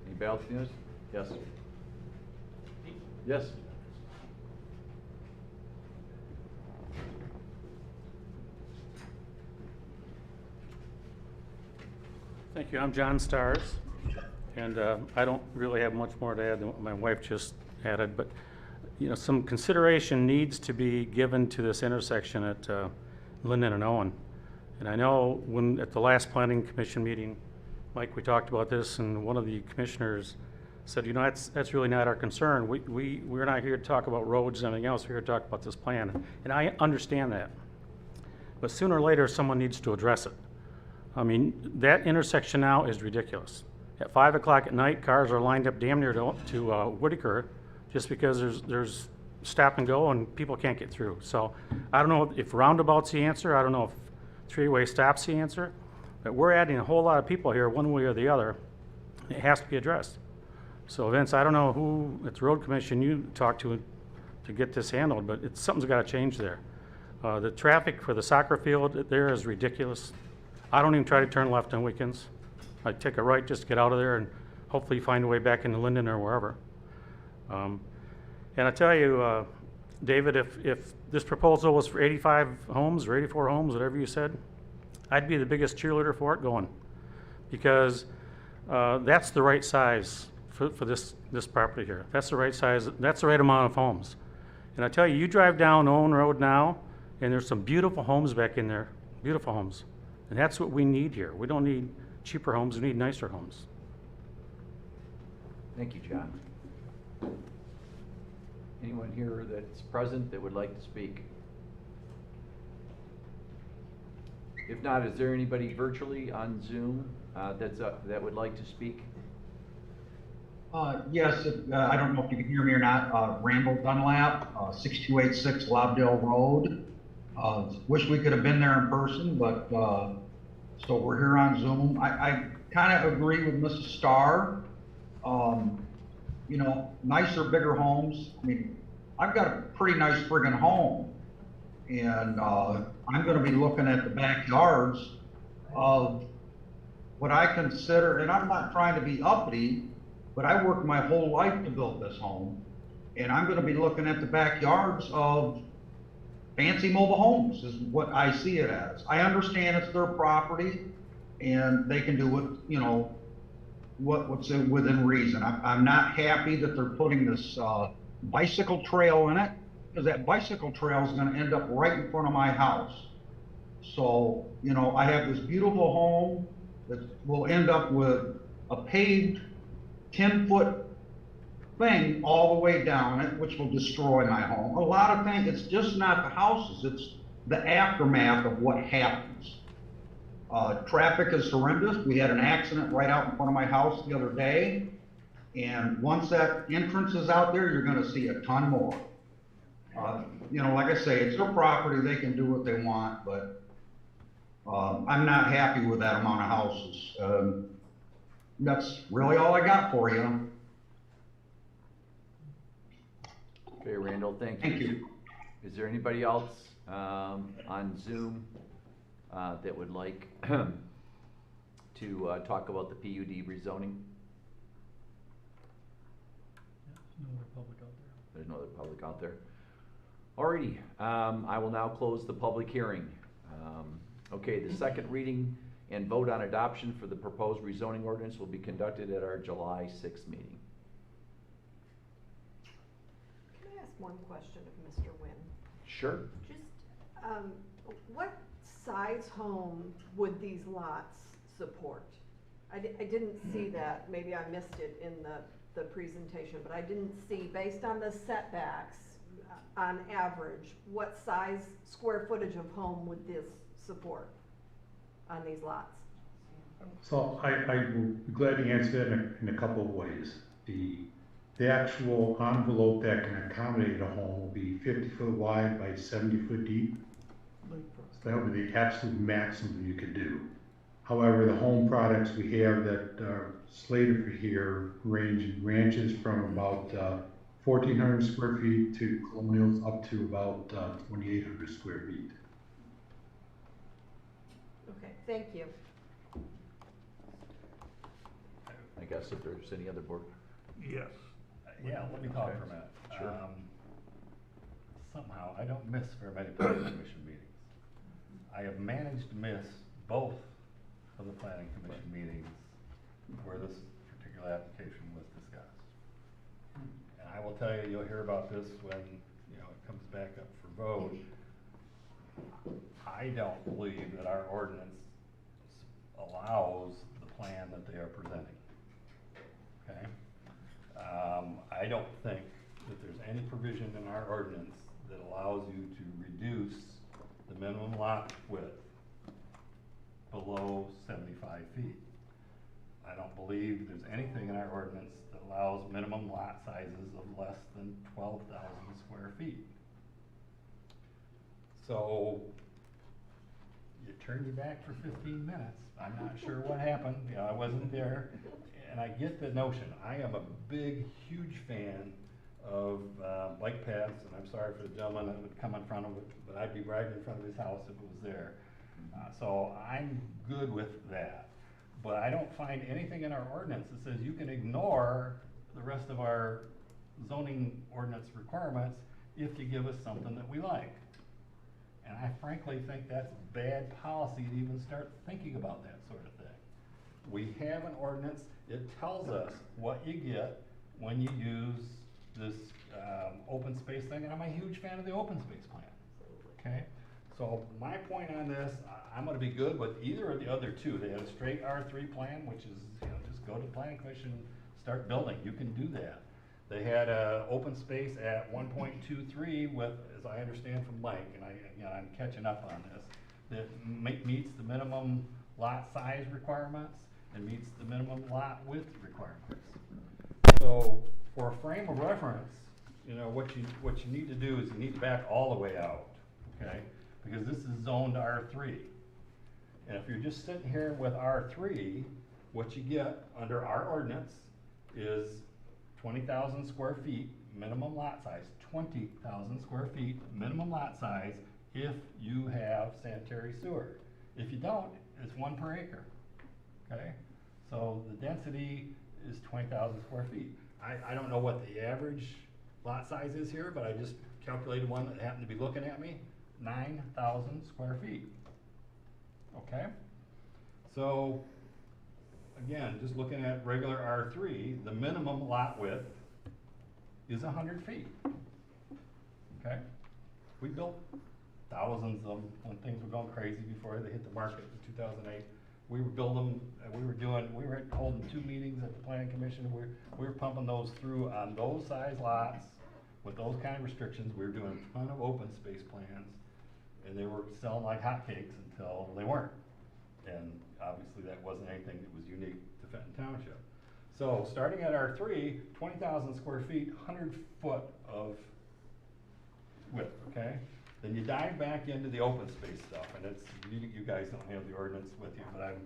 Anybody else news? Yes. Yes. Thank you. I'm John Stars, and I don't really have much more to add than what my wife just added, but you know, some consideration needs to be given to this intersection at Linden and Owen. And I know when at the last Planning Commission meeting, Mike, we talked about this, and one of the commissioners said, you know, that's really not our concern. We're not here to talk about roads and anything else. We're here to talk about this plan. And I understand that. But sooner or later, someone needs to address it. I mean, that intersection now is ridiculous. At 5 o'clock at night, cars are lined up damn near to Whitaker just because there's stop and go and people can't get through. So I don't know if roundabout's the answer. I don't know if three-way stop's the answer. But we're adding a whole lot of people here one way or the other. It has to be addressed. So Vince, I don't know who at the road commission you talked to get this handled, but something's got to change there. The traffic for the soccer field there is ridiculous. I don't even try to turn left on weekends. I take a right just to get out of there and hopefully find a way back into Linden or wherever. And I tell you, David, if this proposal was for 85 homes or 84 homes, whatever you said, I'd be the biggest cheerleader for it going, because that's the right size for this property here. That's the right size. That's the right amount of homes. And I tell you, you drive down Owen Road now, and there's some beautiful homes back in there, beautiful homes. And that's what we need here. We don't need cheaper homes, we need nicer homes. Thank you, John. Anyone here that's present that would like to speak? If not, is there anybody virtually on Zoom that would like to speak? Yes, I don't know if you can hear me or not. Randall Dunlap, 6286 Lobdell Road. Wish we could have been there in person, but so we're here on Zoom. I kind of agree with Mrs. Starr. You know, nicer, bigger homes. I mean, I've got a pretty nice friggin' home, and I'm going to be looking at the backyards of what I consider, and I'm not trying to be uppity, but I worked my whole life to build this home, and I'm going to be looking at the backyards of fancy mobile homes is what I see it as. I understand it's their property, and they can do what, you know, what's within reason. I'm not happy that they're putting this bicycle trail in it, because that bicycle trail is going to end up right in front of my house. So, you know, I have this beautiful home that will end up with a paved 10-foot thing all the way down it, which will destroy my home. A lot of things, it's just not the houses, it's the aftermath of what happens. Traffic is horrendous. We had an accident right out in front of my house the other day. And once that entrance is out there, you're gonna see a ton more. You know, like I say, it's their property, they can do what they want, but I'm not happy with that amount of houses. That's really all I got for you. Okay, Randall, thank you. Thank you. Is there anybody else on Zoom that would like to talk about the PUD rezoning? No other public out there. There's no other public out there. Alrighty, I will now close the public hearing. Okay, the second reading and vote on adoption for the proposed rezoning ordinance will be conducted at our July 6th meeting. Can I ask one question of Mr. Wynn? Sure. Just, what size home would these lots support? I didn't see that, maybe I missed it in the presentation, but I didn't see, based on the setbacks, on average, what size square footage of home would this support on these lots? So I will be glad to answer that in a couple of ways. The actual envelope that can accommodate a home will be 50 foot wide by 70 foot deep. So that would be the absolute maximum you could do. However, the home products we have that are slated for here ranges from about 1,400 square feet to colonials up to about 2,800 square feet. Okay, thank you. I guess if there's any other board. Yes. Yeah, let me talk for a minute. Sure. Somehow, I don't miss very many planning commission meetings. I have managed to miss both of the planning commission meetings where this particular application was discussed. And I will tell you, you'll hear about this when, you know, it comes back up for vote. I don't believe that our ordinance allows the plan that they are presenting. Okay? I don't think that there's any provision in our ordinance that allows you to reduce the minimum lot width below 75 feet. I don't believe there's anything in our ordinance that allows minimum lot sizes of less than 12,000 square feet. So you turned me back for 15 minutes. I'm not sure what happened. You know, I wasn't there. And I get the notion. I am a big, huge fan of bike paths, and I'm sorry for the gentleman that would come in front of it, but I'd be right in front of his house if it was there. So I'm good with that. But I don't find anything in our ordinance that says you can ignore the rest of our zoning ordinance requirements if you give us something that we like. And I frankly think that's bad policy to even start thinking about that sort of thing. We have an ordinance, it tells us what you get when you use this open space thing, and I'm a huge fan of the open space plan, okay? So my point on this, I'm gonna be good with either of the other two. They had a straight R3 plan, which is, you know, just go to the planning commission, start building, you can do that. They had a open space at 1.23 with, as I understand from Mike, and I'm catching up on this, that meets the minimum lot size requirements and meets the minimum lot width requirements. So for a frame of reference, you know, what you need to do is you need to back all the way out, okay? Because this is zoned R3. And if you're just sitting here with R3, what you get under our ordinance is 20,000 square feet minimum lot size, 20,000 square feet minimum lot size if you have sanitary sewer. If you don't, it's 1 per acre, okay? So the density is 20,000 square feet. I don't know what the average lot size is here, but I just calculated one that happened to be looking at me, 9,000 square feet, okay? So, again, just looking at regular R3, the minimum lot width is 100 feet, okay? We built thousands of them when things were going crazy before they hit the market in 2008. We were building, we were holding 2 meetings at the planning commission. We were pumping those through on those size lots with those kind of restrictions. We were doing a ton of open space plans, and they were selling like hotcakes until they weren't. And So starting at R3, 20,000 square feet, 100 foot of width, okay? Then you dive back into the open space stuff, and it's, you guys don't have the ordinance with you, but I'm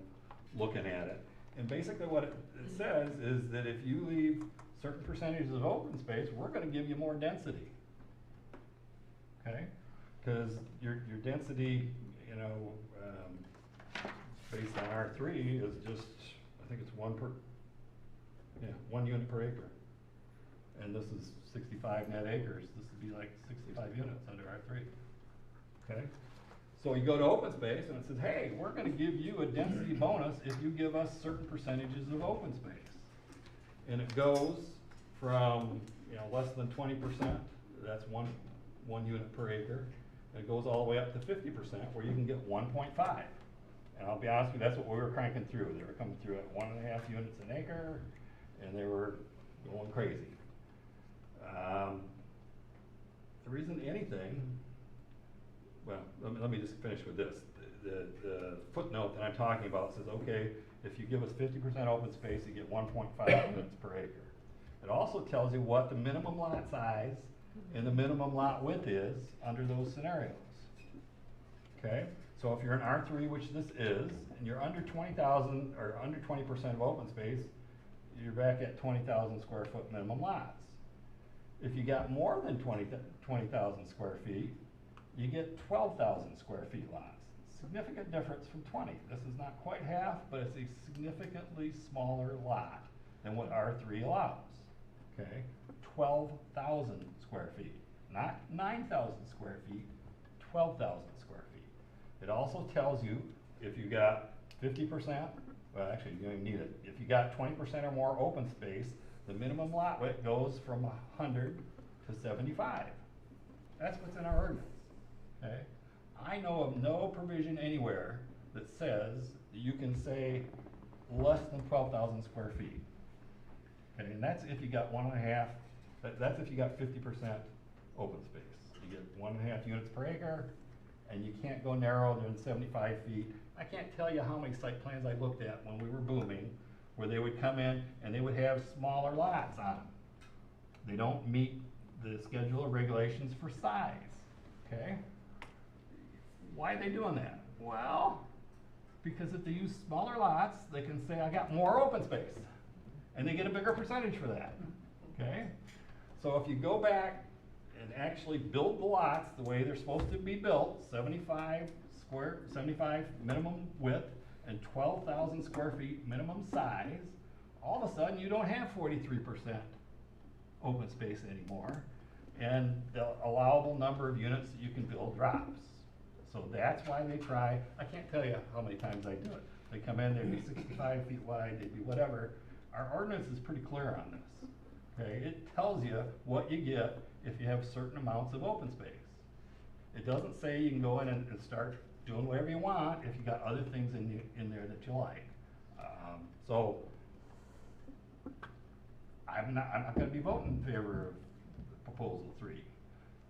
looking at it. And basically what it says is that if you leave certain percentages of open space, we're gonna give you more density. Okay? Because your density, you know, based on R3 is just, I think it's 1 unit per acre. And this is 65 net acres. This would be like 65 units under R3. Okay? So you go to open space and it says, hey, we're gonna give you a density bonus if you give us certain percentages of open space. And it goes from, you know, less than 20%, that's one unit per acre. And it goes all the way up to 50% where you can get 1.5. And I'll be honest with you, that's what we were cranking through. They were coming through at 1.5 units an acre, and they were going crazy. There isn't anything, well, let me just finish with this. The footnote that I'm talking about says, okay, if you give us 50% open space, you get 1.5 units per acre. It also tells you what the minimum lot size and the minimum lot width is under those scenarios. Okay? So if you're in R3, which this is, and you're under 20,000 or under 20% of open space, you're back at 20,000 square foot minimum lots. If you got more than 20,000 square feet, you get 12,000 square feet lots. Significant difference from 20. This is not quite half, but it's a significantly smaller lot than what R3 allows. Okay? 12,000 square feet, not 9,000 square feet, 12,000 square feet. It also tells you if you got 50%, well actually you don't even need it, if you got 20% or more open space, the minimum lot width goes from 100 to 75. That's what's in our ordinance, okay? I know of no provision anywhere that says that you can say less than 12,000 square feet. Okay, and that's if you got 1.5, that's if you got 50% open space. You get 1.5 units per acre, and you can't go narrower than 75 feet. I can't tell you how many site plans I looked at when we were booming, where they would come in and they would have smaller lots on them. They don't meet the schedule of regulations for size, okay? Why are they doing that? Well, because if they use smaller lots, they can say, I got more open space. And they get a bigger percentage for that, okay? So if you go back and actually build the lots the way they're supposed to be built, 75 minimum width and 12,000 square feet minimum size, all of a sudden you don't have 43% open space anymore, and the allowable number of units that you can build drops. So that's why they try, I can't tell you how many times I do it. They come in, they'd be 65 feet wide, they'd be whatever. Our ordinance is pretty clear on this, okay? It tells you what you get if you have certain amounts of open space. It doesn't say you can go in and start doing whatever you want if you got other things in there that you like. So I'm not gonna be voting in favor of proposal 3.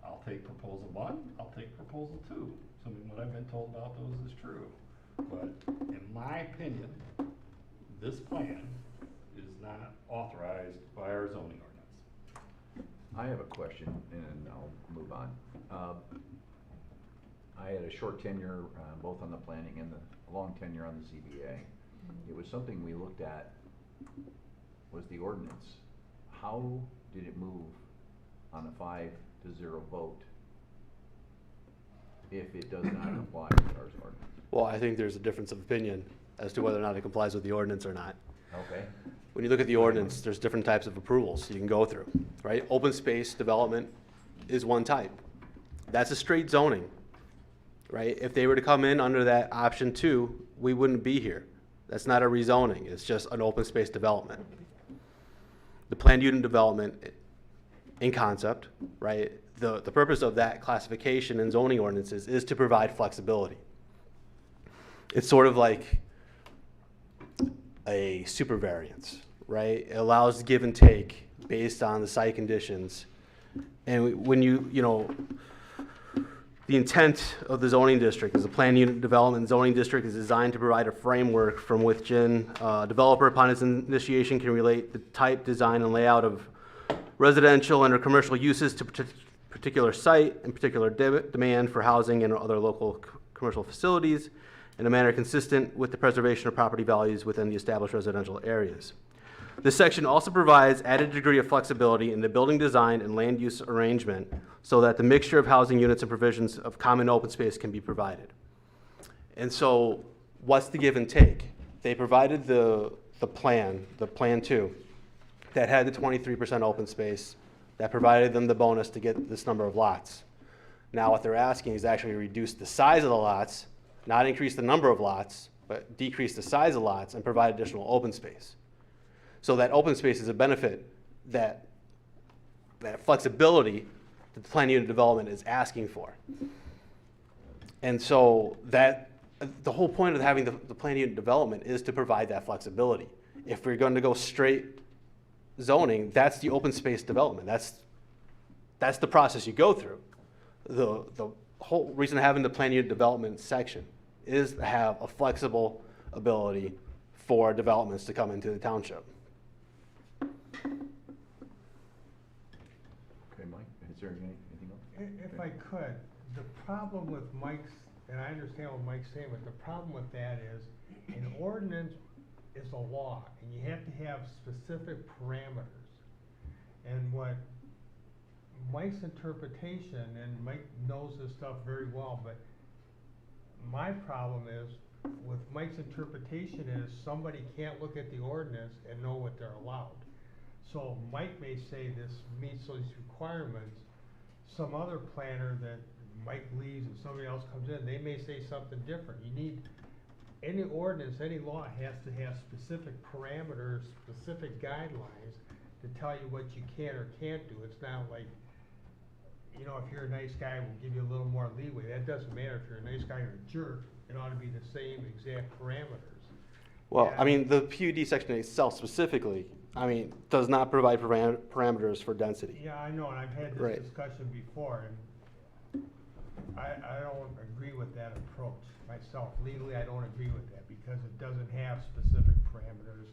I'll take proposal 1, I'll take proposal 2. So I mean, what I've been told about those is true. But in my opinion, this plan is not authorized by our zoning ordinance. I have a question, and I'll move on. I had a short tenure, both on the planning and the long tenure on the ZBA. It was something we looked at, was the ordinance. How did it move on a 5-0 vote if it does not comply with our ordinance? Well, I think there's a difference of opinion as to whether or not it complies with the ordinance or not. Okay. When you look at the ordinance, there's different types of approvals you can go through, right? Open space development is one type. That's a straight zoning, right? If they were to come in under that option 2, we wouldn't be here. That's not a rezoning, it's just an open space development. The planned unit development in concept, right? The purpose of that classification in zoning ordinances is to provide flexibility. It's sort of like a super variance, right? It allows give and take based on the site conditions. And when you The intent of the zoning district is a planned unit development zoning district is designed to provide a framework from which a developer upon its initiation can relate the type, design, and layout of residential and or commercial uses to particular site and particular demand for housing and other local commercial facilities in a manner consistent with the preservation of property values within the established residential areas. This section also provides added degree of flexibility in the building design and land use arrangement so that the mixture of housing units and provisions of common open space can be provided. And so what's the give and take? They provided the plan 2, that had the 23% open space, that provided them the bonus to get this number of lots. Now what they're asking is actually reduce the size of the lots, not increase the number of lots, but decrease the size of lots and provide additional open space. So that open space is a benefit that flexibility that the planned unit development is asking for. And so that the whole point of having the planned unit development is to provide that flexibility. If we're going to go straight zoning, that's the open space development. That's the process you go through. The whole reason of having the planned unit development section is to have a flexible ability for developments to come into the township. Okay, Mike, is there anything else? If I could, the problem with Mike's, and I understand what Mike's saying, but the problem with that is an ordinance is a law, and you have to have specific parameters. And what Mike's interpretation, and Mike knows this stuff very well, but my problem is with Mike's interpretation is somebody can't look at the ordinance and know what they're allowed. So Mike may say this meets those requirements. Some other planner that Mike leaves and somebody else comes in, they may say something different. You need, any ordinance, any law has to have specific parameters, specific guidelines to tell you what you can or can't do. It's not like, you know, if you're a nice guy, we'll give you a little more leeway. That doesn't matter if you're a nice guy or a jerk. It ought to be the same exact parameters. Well, I mean, the PUD section itself specifically, I mean, does not provide parameters for density. Yeah, I know, and I've had this discussion before, and I don't agree with that approach myself. Legally, I don't agree with that because it doesn't have specific parameters.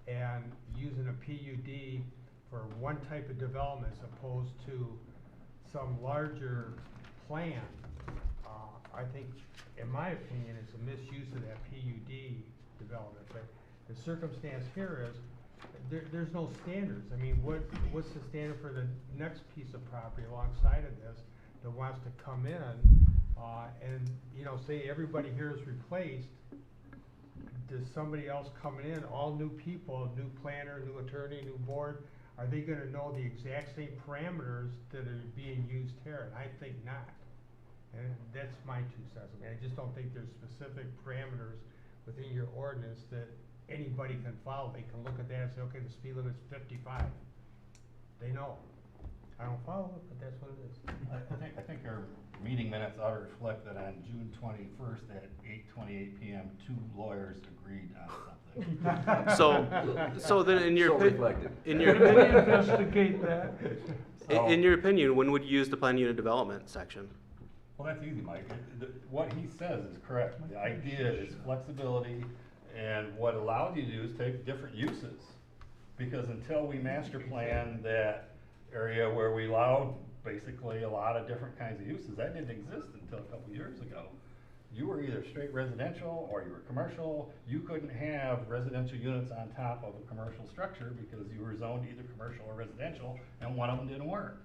And using a PUD for one type of development as opposed to some larger plan, I think, in my opinion, it's a misuse of that PUD development. But the circumstance here is there's no standards. I mean, what's the standard for the next piece of property alongside of this that wants to come in and, you know, say everybody here is replaced? Does somebody else coming in, all new people, new planner, new attorney, new board, are they going to know the exact same parameters that are being used here? And I think not. And that's my 2 cents. I mean, I just don't think there's specific parameters within your ordinance that anybody can follow. They can look at that and say, okay, the speed limit's 55. They know. I don't follow it, but that's what it is. I think our meeting minutes ought to reflect that on June 21st at 8:28 p.m., 2 lawyers agreed on something. So then in your Can we investigate that? In your opinion, when would you use the planned unit development section? Well, that's easy, Mike. What he says is correct. The idea is flexibility, and what it allows you to do is take different uses. Because until we master plan that area where we allowed basically a lot of different kinds of uses, that didn't exist until a couple years ago. You were either straight residential or you were commercial. You couldn't have residential units on top of a commercial structure because you were zoned either commercial or residential, and one of them didn't work.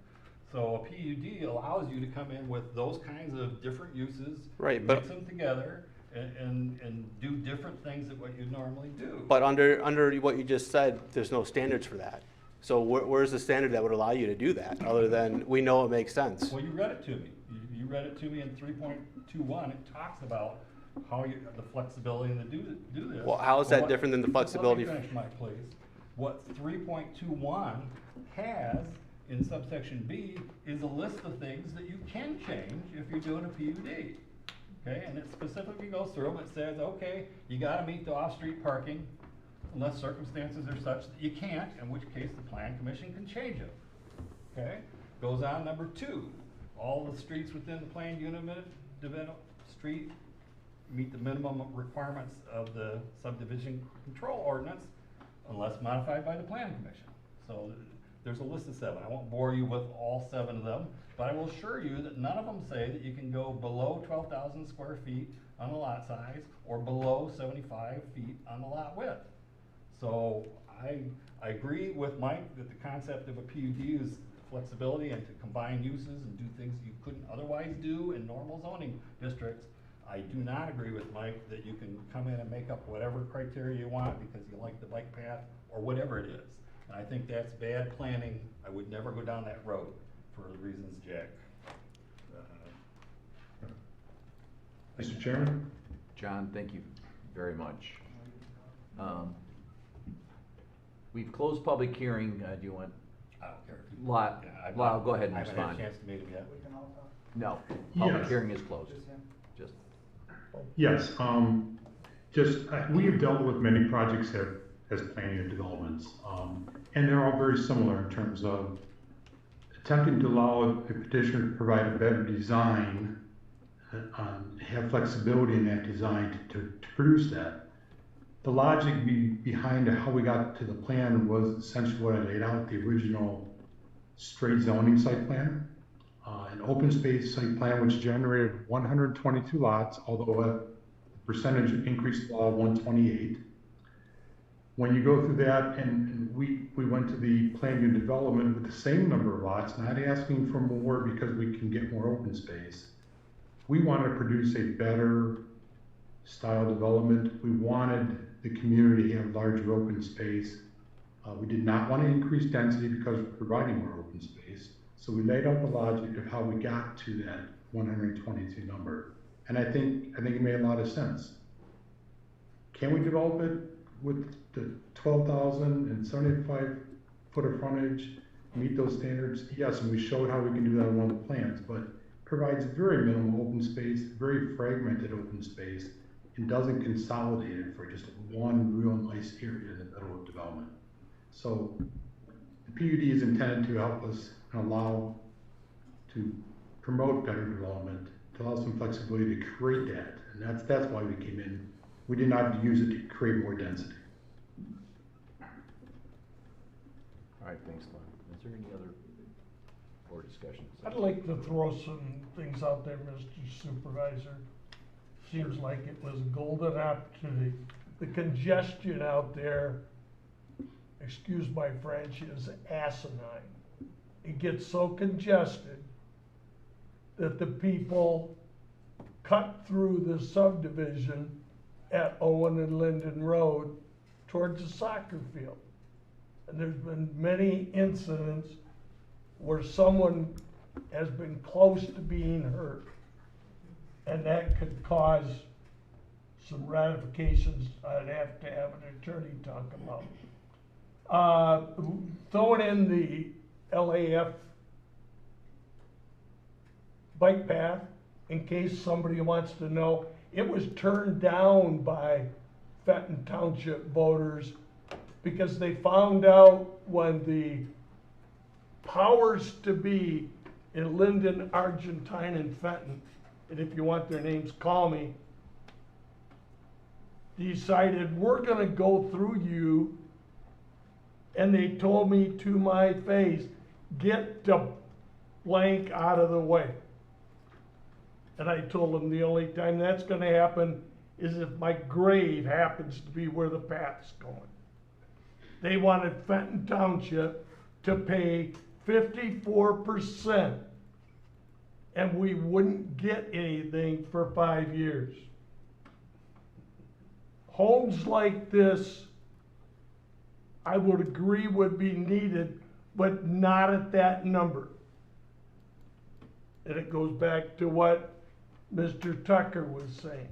So a PUD allows you to come in with those kinds of different uses, mix them together, and do different things than what you normally do. But under what you just said, there's no standards for that. So where's the standard that would allow you to do that, other than we know it makes sense? Well, you read it to me. You read it to me in 3.21. It talks about how the flexibility to do this. Well, how is that different than the flexibility? Let me finish, Mike, please. What 3.21 has in subsection B is a list of things that you can change if you're doing a PUD. Okay, and it specifically goes through them. It says, okay, you got to meet the off-street parking unless circumstances are such that you can't, in which case the plan commission can change it. Okay, goes on number 2. all the streets within the planned unit develop street meet the minimum requirements of the subdivision control ordinance unless modified by the planning commission. So there's a list of 7. I won't bore you with all 7 of them, but I will assure you that none of them say that you can go below 12,000 square feet on the lot size or below 75 feet on the lot width. So I agree with Mike that the concept of a PUD is flexibility and to combine uses and do things you couldn't otherwise do in normal zoning districts. I do not agree with Mike that you can come in and make up whatever criteria you want because you like the bike path or whatever it is. And I think that's bad planning. I would never go down that road for the reasons Jack. Mr. Chairman? John, thank you very much. We've closed public hearing. Do you want? I don't care. Lyle, go ahead and I haven't had a respond. chance to meet him yet. No, public Yes. hearing is closed. Just. Yes, we have dealt with many projects as planning and developments, and they're all very similar in terms of attempting to allow a petitioner to provide a better design, have flexibility in that design to produce that. The logic behind how we got to the plan was essentially what I laid out, the original straight zoning site plan. An open space site plan which generated 122 lots, although a percentage increased law 128. When you go through that, and we went to the plan unit development with the same number of lots, not asking for more because we can get more open space. We wanted to produce a better style development. We wanted the community to have larger open space. We did not want to increase density because we're providing more open space. So we laid out the logic of how we got to that 122 number. And I think it made a lot of sense. Can we develop it with the 12,075 foot of frontage, meet those standards? Yes, and we showed how we can do that on one of the plans, but provides very minimal open space, very fragmented open space, and doesn't consolidate it for just one real nice area in the middle of development. So the PUD is intended to help us and allow to promote better development, to allow some flexibility to create that. And that's why we came in. We did not use it to create more density. All right, thanks, Lon. Is there any other board discussions? I'd like to throw some things out there, Mr. Supervisor. Seems like it was a golden opportunity. The congestion out there, excuse my French, is asinine. It gets so congested that the people cut through the subdivision at Owen and Linden Road towards the soccer field. And there's been many incidents where someone has been close to being hurt. And that could cause some ratifications I'd have to have an attorney talk about. Throwing in the LAF bike path, in case somebody wants to know, it was turned down by Fenton Township voters because they found out when the powers to be in Linden, Argentine, and Fenton, and if you want their names, call me, decided we're gonna go through you, and they told me to my face, get the blank out of the way. And I told them the only time that's gonna happen is if my grave happens to be where the path's going. They wanted Fenton Township to pay 54%, and we wouldn't get anything for 5 years. Homes like this, I would agree would be needed, but not at that number. And it goes back to what Mr. Tucker was saying.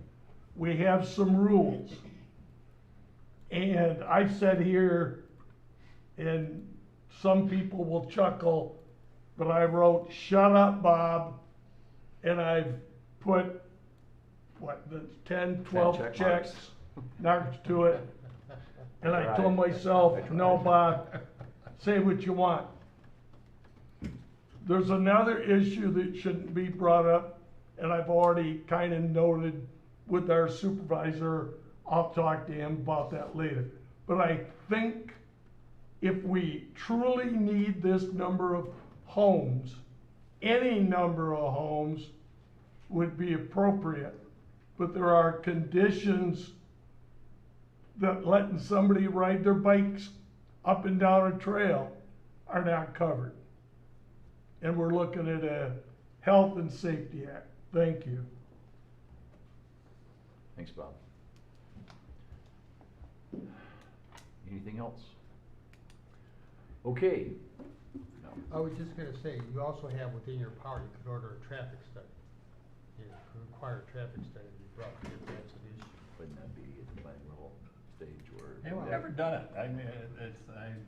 We have some rules. And I said here, and some people will chuckle, but I wrote, "Shut up, Bob," and I've put, what, the 10, 12 check checks next to it. And I told Right. myself, no, Bob, say what you want. There's another issue that shouldn't be brought up, and I've already kind of noted with our supervisor. I'll talk to him about that later. But I think if we truly need this number of homes, any number of homes would be appropriate. But there are conditions that letting somebody ride their bikes up and down a trail are not covered. And we're looking at a Health and Safety Act. Thank you. Thanks, Bob. Anything else? Okay. No. I was just gonna say, you also have within your power, you could order a traffic study. You require a traffic study to be brought to if that's an issue. Wouldn't that be at the planning level stage or? Hey, we've never done it. I mean,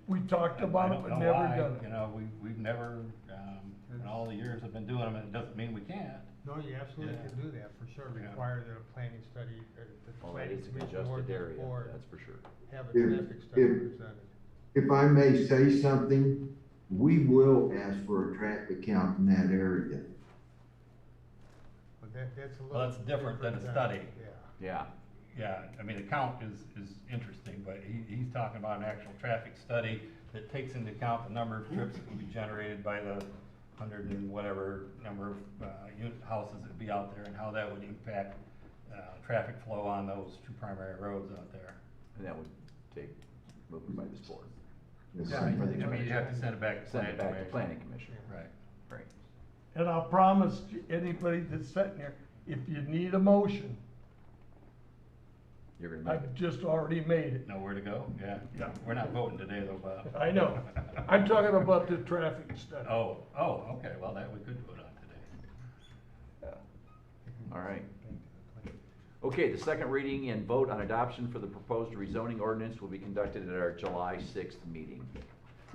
We talked about it, I but don't know never why. done it. You know, we've never, in all the years I've been doing them, it doesn't mean we can't. No, you absolutely Yeah. can do that, for sure, Yeah. require that a planning study, that the Well, that planning is a commission or congested the area, board that's for sure. have a If- traffic study if- presented. If I may say something, we will ask for a traffic count in that area. But that's a little. Well, it's different than a study. Yeah. Yeah. Yeah, I mean, the count is interesting, but he's talking about an actual traffic study that takes into account the number of trips that will be generated by the 100 and whatever number of unit houses that would be out there and how that would impact traffic flow on those two primary roads out there. And that would take movement by this board. Yeah, I mean, you have to send it back to Send it back to planning planning commission. Right. Right. And I'll promise anybody that's sitting here, if you need a motion, You're gonna make I've it. just already made it. Know where to go? Yeah. Yeah. We're not voting today though, Bob. I know. I'm talking about the traffic study. Oh, okay, well, that we could vote on today. All right. Okay, the second reading and vote on adoption for the proposed rezoning ordinance will be conducted at our July 6th meeting.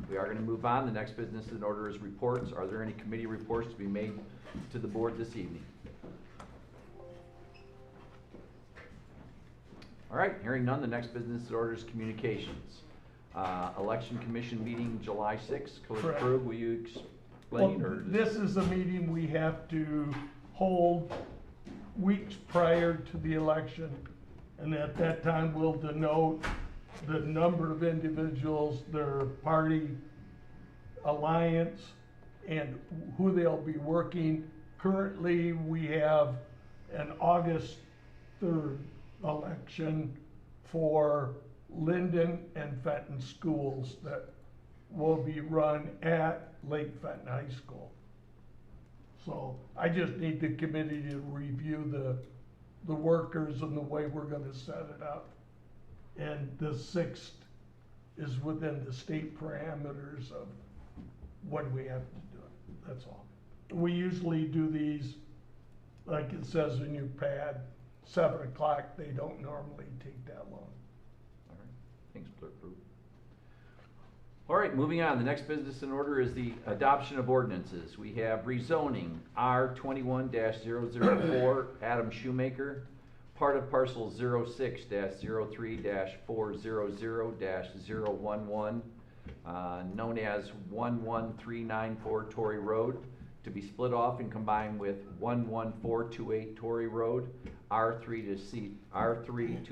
We are going to move on. The next business in order is reports. Are there any committee reports to be made to the board this evening? All right, hearing none, the next business in order is communications. Election Commission meeting July 6th. Coach Correct. Krug, will you Well, explain? Or this is a meeting we have to hold weeks prior to the election. And at that time, we'll denote the number of individuals, their party alliance, and who they'll be working. Currently, we have an August 3rd election for Linden and Fenton schools that will be run at Lake Fenton High School. So I just need the committee to review the workers and the way we're gonna set it up. And the 6th is within the state parameters of when we have to do it, that's all. We usually do these, like it says in your pad, 7 o'clock, they don't normally take that long. All right, thanks, Clerk Krug. All right, moving on. The next business in order is the adoption of ordinances. We have rezoning R21-004 Adam Shoemaker, part of parcel 06-03-400-011, known as 11394 Torrey Road, to be split off and combined with 11428 Torrey Road, R3 to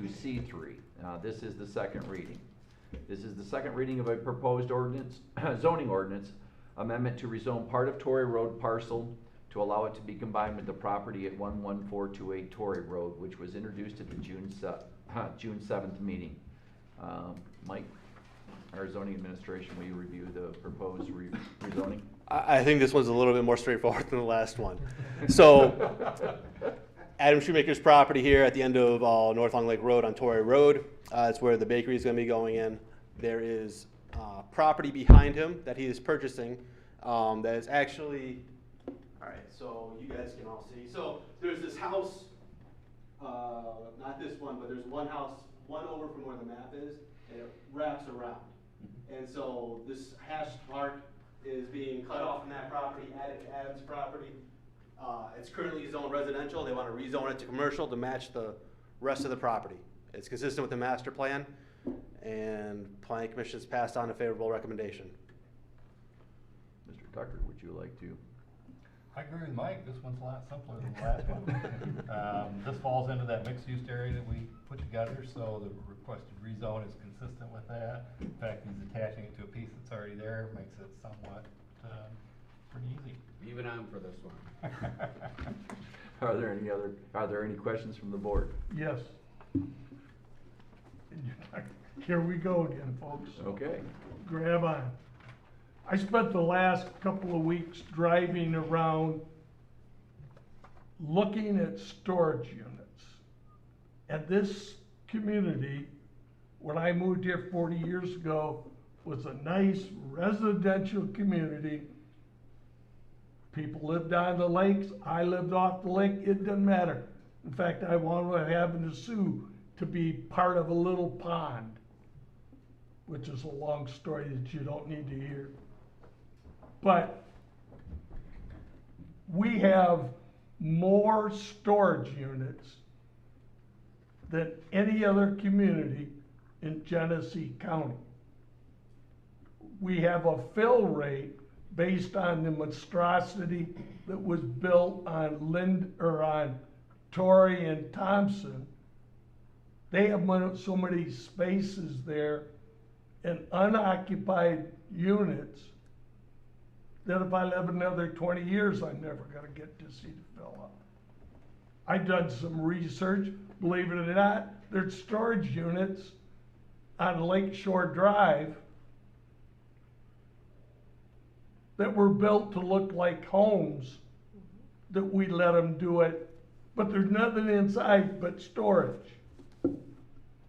C3. This is the second reading. This is the second reading of a proposed ordinance, zoning ordinance amendment to rezone part of Torrey Road parcel to allow it to be combined with the property at 11428 Torrey Road, which was introduced at the June 7th meeting. Mike, our zoning administration, will you review the proposed rezoning? I think this one's a little bit more straightforward than the last one. So, Adam Shoemaker's property here at the end of North Long Lake Road on Torrey Road. It's where the bakery is going to be going in. There is property behind him that he is purchasing that is actually, all right, so you guys can all see. So there's this house, not this one, but there's one house, one over from where the map is, and it wraps around. And so this hashed mark is being cut off from that property, added to Adam's property. It's currently zoned residential. They want to rezone it to commercial to match the rest of the property. It's consistent with the master plan, and Planning Commission has passed on a favorable recommendation. Mr. Tucker, would you like to? I agree with Mike, this one's a lot simpler than the last one. This falls into that mixed-use area that we put together, so the requested rezone is consistent with that. In fact, he's attaching it to a piece that's already there, makes it somewhat, pretty easy. Even I'm for this one. Are there any questions from the board? Yes. Here we go again, folks. Okay. Grab on. I spent the last couple of weeks driving around looking at storage units. And this community, when I moved here 40 years ago, was a nice residential community. People lived on the lakes, I lived off the lake, it didn't matter. In fact, I wound up having to sue to be part of a little pond, which is a long story that you don't need to hear. But we have more storage units than any other community in Genesee County. We have a fill rate based on the monstrosity that was built on on Torrey and Thompson. They have so many spaces there and unoccupied units that if I live another 20 years, I'm never gonna get to see the fill up. I've done some research, believe it or not, there's storage units on Lakeshore Drive that were built to look like homes that we let them do it, but there's nothing inside but storage.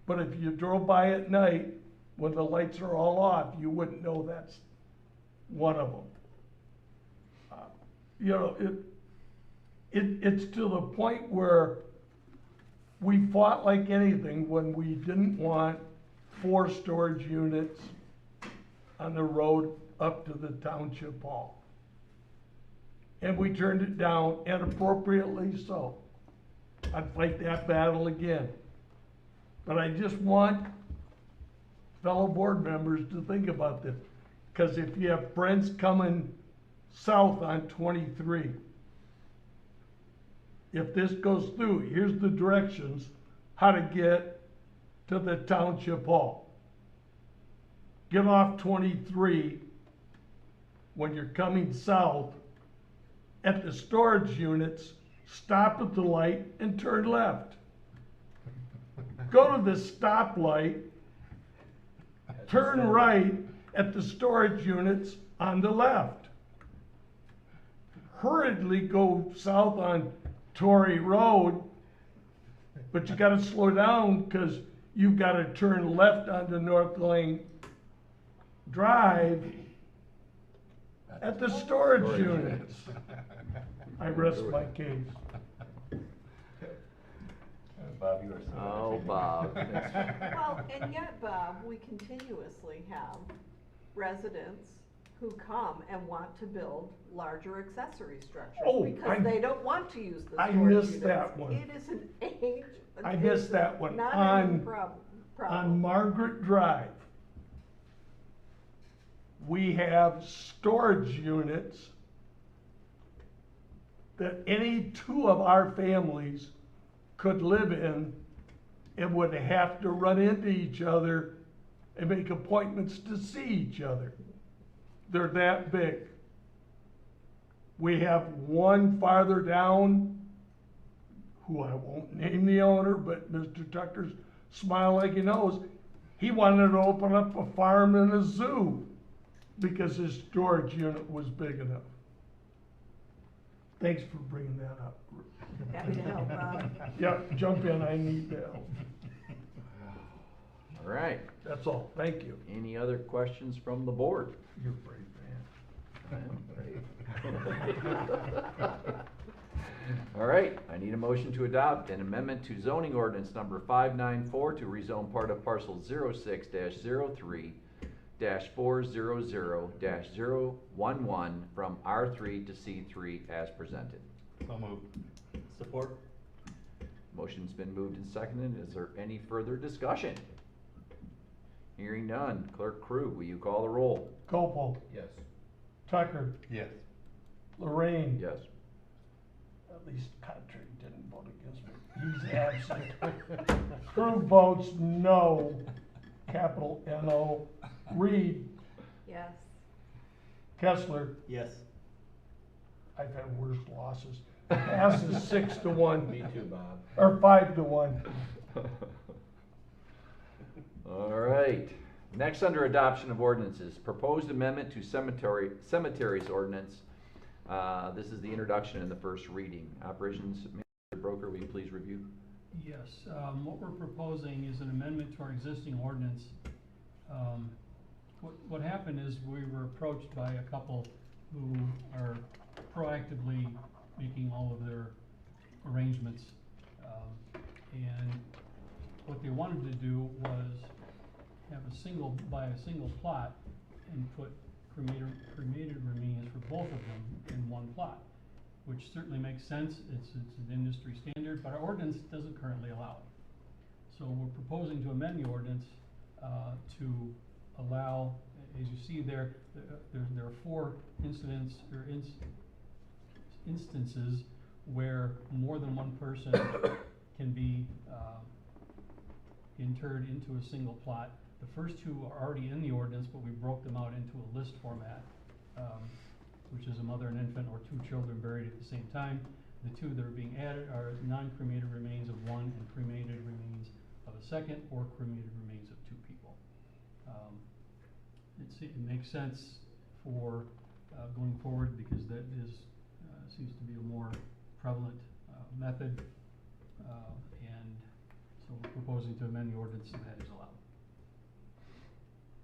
But if you drove by at night, when the lights are all off, you wouldn't know that's one of them. You know, it's to the point where we fought like anything when we didn't want 4 storage units on the road up to the Township Hall. And we turned it down, and appropriately so. I'd fight that battle again. But I just want fellow board members to think about this. Because if you have friends coming south on 23, if this goes through, here's the directions how to get to the Township Hall. Get off 23 when you're coming south at the storage units, stop at the light and turn left. Go to the stoplight, turn right at the storage units on the left. Hurriedly go south on Torrey Road, but you gotta slow down because you've gotta turn left onto North Lane Drive at the storage units. I rest my case. Bob, you are so. Oh, Bob. Well, and yet, Bob, we continuously have residents who come and want to build larger accessory structures because they don't want to use the storage units. I missed that one. It is an age. I missed that one. Not On, a problem. on Margaret Drive, we have storage units that any 2 of our families could live in and would have to run into each other and make appointments to see each other. They're that big. We have one farther down, who I won't name the owner, but Mr. Tucker's smile like he knows. He wanted to open up a farm and a zoo because his storage unit was big enough. Thanks for bringing that up. Happy to help, Bob. Yeah, jump in, I need the help. All right. That's all, thank you. Any other questions from the board? You're a brave man. I am brave. All right, I need a motion to adopt an amendment to zoning ordinance number 594 to rezone part of parcel 06-03-400-011 from R3 to C3 as presented. So moved. Support? Motion's been moved and seconded. Is there any further discussion? Hearing none. Clerk Krug, will you call the roll? Copel. Yes. Tucker, Yes. Lorraine. Yes. At least Patrick didn't vote against me. He's absent. Crew votes no, capital N-O. Reed, Yes. Kessler. Yes. I've had worse losses. Passes 6-1. Me too, Bob. Or 5-1. All right. Next, under adoption of ordinances, proposed amendment to cemeteries ordinance. This is the introduction and the first reading. Operations Manager Broker, will you please review? Yes, what we're proposing is an amendment to our existing ordinance. What happened is we were approached by a couple who are proactively making all of their arrangements. And what they wanted to do was have buy a single plot and put cremated remains for both of them in one plot, which certainly makes sense. It's an industry standard, but our ordinance doesn't currently allow it. So we're proposing to amend the ordinance to allow, as you see there are 4 instances where more than one person can be interred into a single plot. The first 2 are already in the ordinance, but we broke them out into a list format, which is a mother and infant or 2 children buried at the same time. The 2 that are being added are non-cremated remains of 1 and cremated remains of a second, or cremated remains of 2 people. It makes sense for going forward, because that seems to be a more prevalent method, and so we're proposing to amend the ordinance so that is allowed.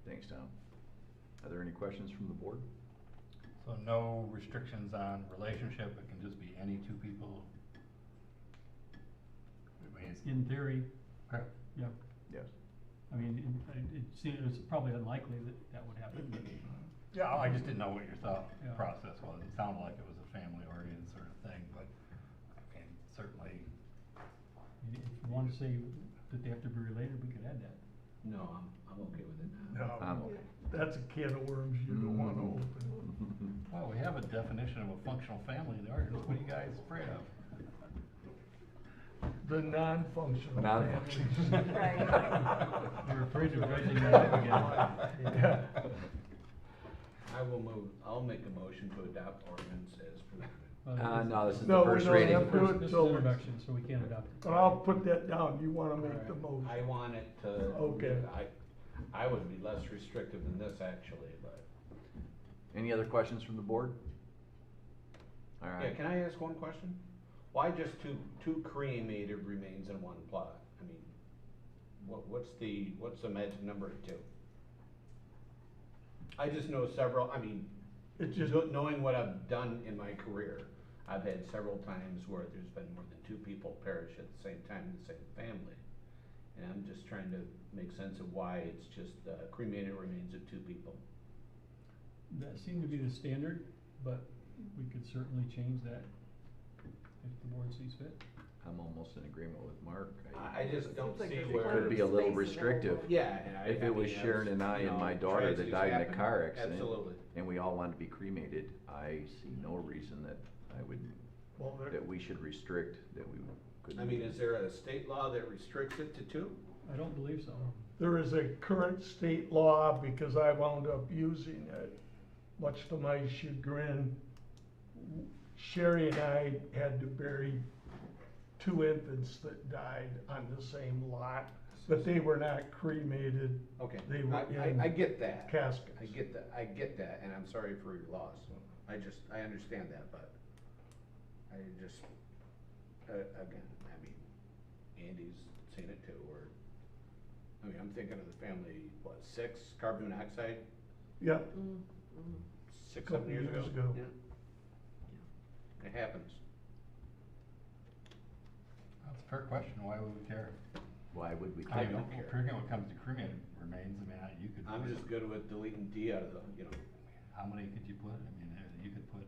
Thanks, Tom. Are there any questions from the board? So no restrictions on relationship, it can just be any 2 people? In theory. Okay. Yeah. Yes. I mean, it's probably unlikely that would happen. Yeah, I just didn't know what your thought Yeah. process was. It sounded like it was a family-oriented sort of thing, but I mean, certainly. If you want to say that they have to be related, we could add that. No, I'm okay with it now. No, that's a can of worms you don't want to open. Well, we have a definition of a functional family in the ordinance. What are you guys afraid of? The non-functional Non-functional. families. Right. You're afraid of dredging that up again. Yeah. I'll make a motion to adopt ordinance as presented. No, this is No, the we first don't reading. have to do it This is till- introduction, so we can't adopt it. But I'll put that down. You want to make the motion. I want it to. Okay. I would be less restrictive than this actually, but. Any other questions from the board? All right. Yeah, can I ask one question? Why just two cremated remains in one plot? I mean, what's the magic number of 2? I just know several, I mean, It's just, knowing what I've done in my career, I've had several times where there's been more than 2 people perish at the same time in the same family. And I'm just trying to make sense of why it's just cremated remains of 2 people. That seemed to be the standard, but we could certainly change that if the board sees fit. I'm almost in agreement with Mark. I just don't Seems like see there's where. plenty Could be a of little space restrictive. available. Yeah, and If it was Sharon and I and my daughter that died in a car accident, Absolutely. and we all wanted to be cremated, I see no reason that well, that we should restrict, that we couldn't. I mean, is there a state law that restricts it to 2? I don't believe so. there is a current state law, because I wound up using it, much to my chagrin. Sherry and I had to bury 2 infants that died on the same lot, but they were not cremated. Okay, They were I get that. caskets. I get that, and I'm sorry for your loss. I understand that, but I just, again, I mean, Andy's seen it too, or, I mean, I'm thinking of the family, 6, carbon monoxide, Yeah, 6, Couple 7 years years ago? ago. Yeah. It happens. That's a fair question. Why would we care? Why would we? I don't care. Particularly when it comes to cremated remains, I mean, you could. I'm just good with deleting D out of the, How many could you put? I mean, you could put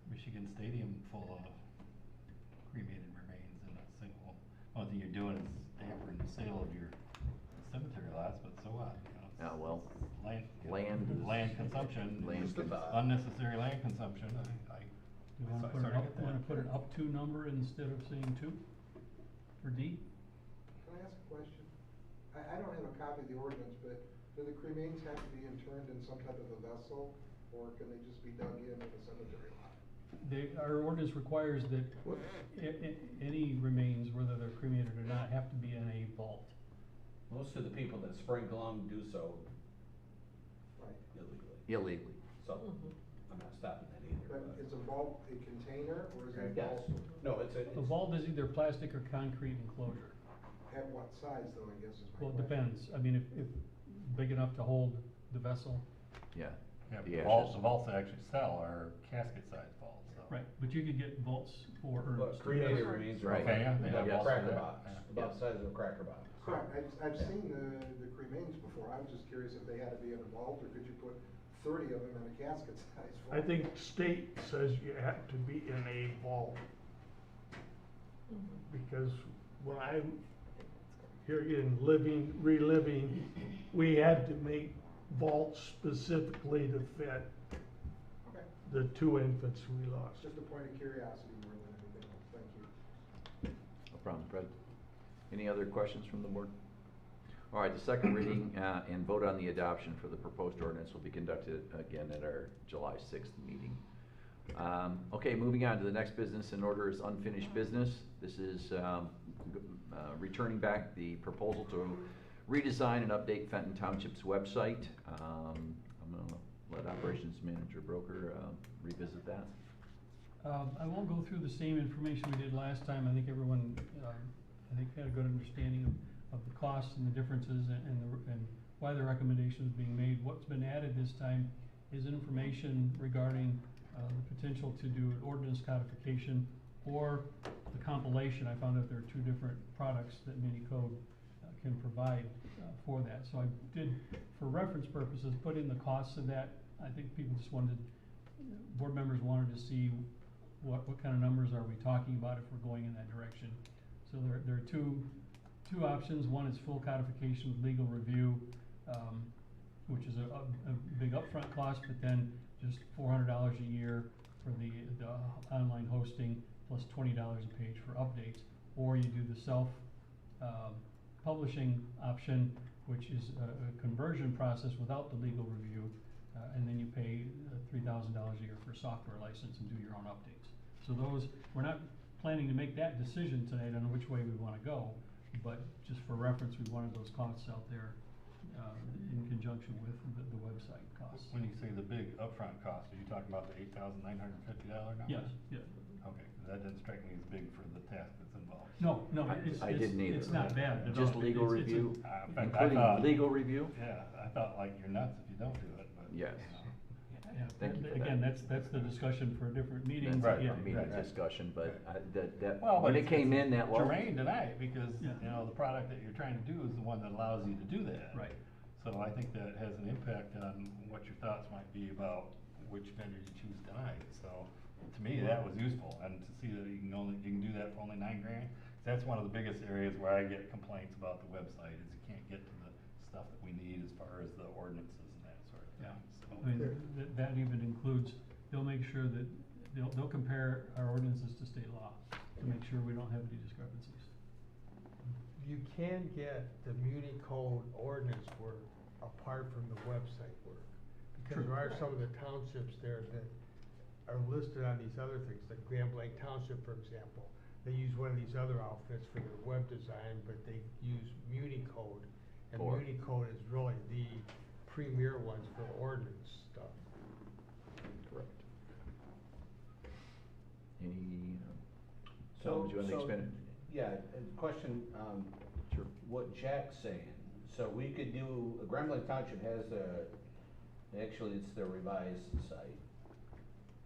Michigan Stadium full of cremated remains in a single. Only thing you're doing is hampering the sale of your cemetery lots, but so what? You know, Yeah, well, land land is- consumption. consumption, Land it's cons- unnecessary land consumption, You wanna I put sort an of up, get wanna that. put an up to number instead of saying two for D? Can I ask a question? I don't have a copy of the ordinance, but do the cremains have to be interned in some type of a vessel, or can they just be dug in a cemetery lot? Our ordinance requires that any remains, whether they're cremated or not, have to be in a vault. Most of the people that sprinkle them do so Right. illegally. Illegally. So, Mhm. I'm not stopping that either. But is a vault a container, or is it a Yes. vault? No, it's a. A vault is either plastic or concrete enclosure. At what size, though, I guess is my Well, it question. depends. I mean, if big enough to hold the vessel. Yeah. Yeah, The the vaults, ashes. the vaults that actually sell are casket-sized vaults, so. Right, but you could get vaults for But urns. cremated remains are Right. Okay, yeah, like yeah, a vaults cracker for that, box, yeah. about the size of a cracker box. Correct, I've seen the cremains before, I was just curious if they had to be in a vault, or could you put 30 of them in a casket size vault? I think state says you have to be in a vault, because when I, here in reliving, we had to make vaults specifically to fit Okay, the 2 infants we lost. just a point of curiosity more than anything else, thank you. No problem, Fred. Any other questions from the board? All right, the second reading and vote on the adoption for the proposed ordinance will be conducted again at our July 6th meeting. Okay, moving on to the next business in order is unfinished business. This is returning back the proposal to redesign and update Fenton Township's website. I'm going to let Operations Manager Broker revisit that. I won't go through the same information we did last time. I think everyone, had a good understanding of the costs and the differences and why the recommendation is being made. What's been added this time is information regarding the potential to do an ordinance codification or the compilation. I found out there are 2 different products that Minicode can provide for that. So I did, for reference purposes, put in the costs of that. I think people just board members wanted to see what kind of numbers are we talking about if we're going in that direction. So there are two options. One is full codification with legal review, which is a big upfront cost, but then just $400 a year for the online hosting plus $20 a page for updates. Or you do the self publishing option, which is a conversion process without the legal review, and then you pay $3,000 a year for a software license and do your own updates. So we're not planning to make that decision tonight on which way we want to go, but just for reference, we wanted those costs out there in conjunction with the website costs. When you say the big upfront cost, are you talking about the $8,950 number? Yes, yeah. Okay, 'cause that didn't strike me as big for the task that's involved. No, I didn't either. it's not bad at all. Just legal It's a- review, In fact, I including thought- legal review? Yeah, I thought like you're nuts if you don't do it, but. Yes. Yeah, Thank you for again, that. that's the discussion for a different meeting. That's Yeah, a meeting right. discussion, but Well, when but it came in that low. Terrain tonight, because, Yeah. you know, the product that you're trying to do is the one that allows you to do that. Right. So I think that has an impact on what your thoughts might be about which vendor you choose tonight. So to me, that was useful, and to see that you can do that for only $9,000. That's one of the biggest areas where I get complaints about the website, is you can't get to the stuff that we need as far as the ordinances and that sort of thing. So. I mean, that even includes, they'll make sure that, they'll compare our ordinances to state law to make sure we don't have any discrepancies. You can get the Muni Code ordinance work apart from the website work. Because there are some of the townships there that are listed on these other things, like Grand Blanc Township, for example. They use one of these other outfits for their web design, but they use Muni Code. And Muni Code is really the premier ones for ordinance stuff. Correct. Any, So, would you want to expand it? yeah, a question, Sure. what Jack's saying. So we could do, Grand Blanc Township has actually it's the revised site.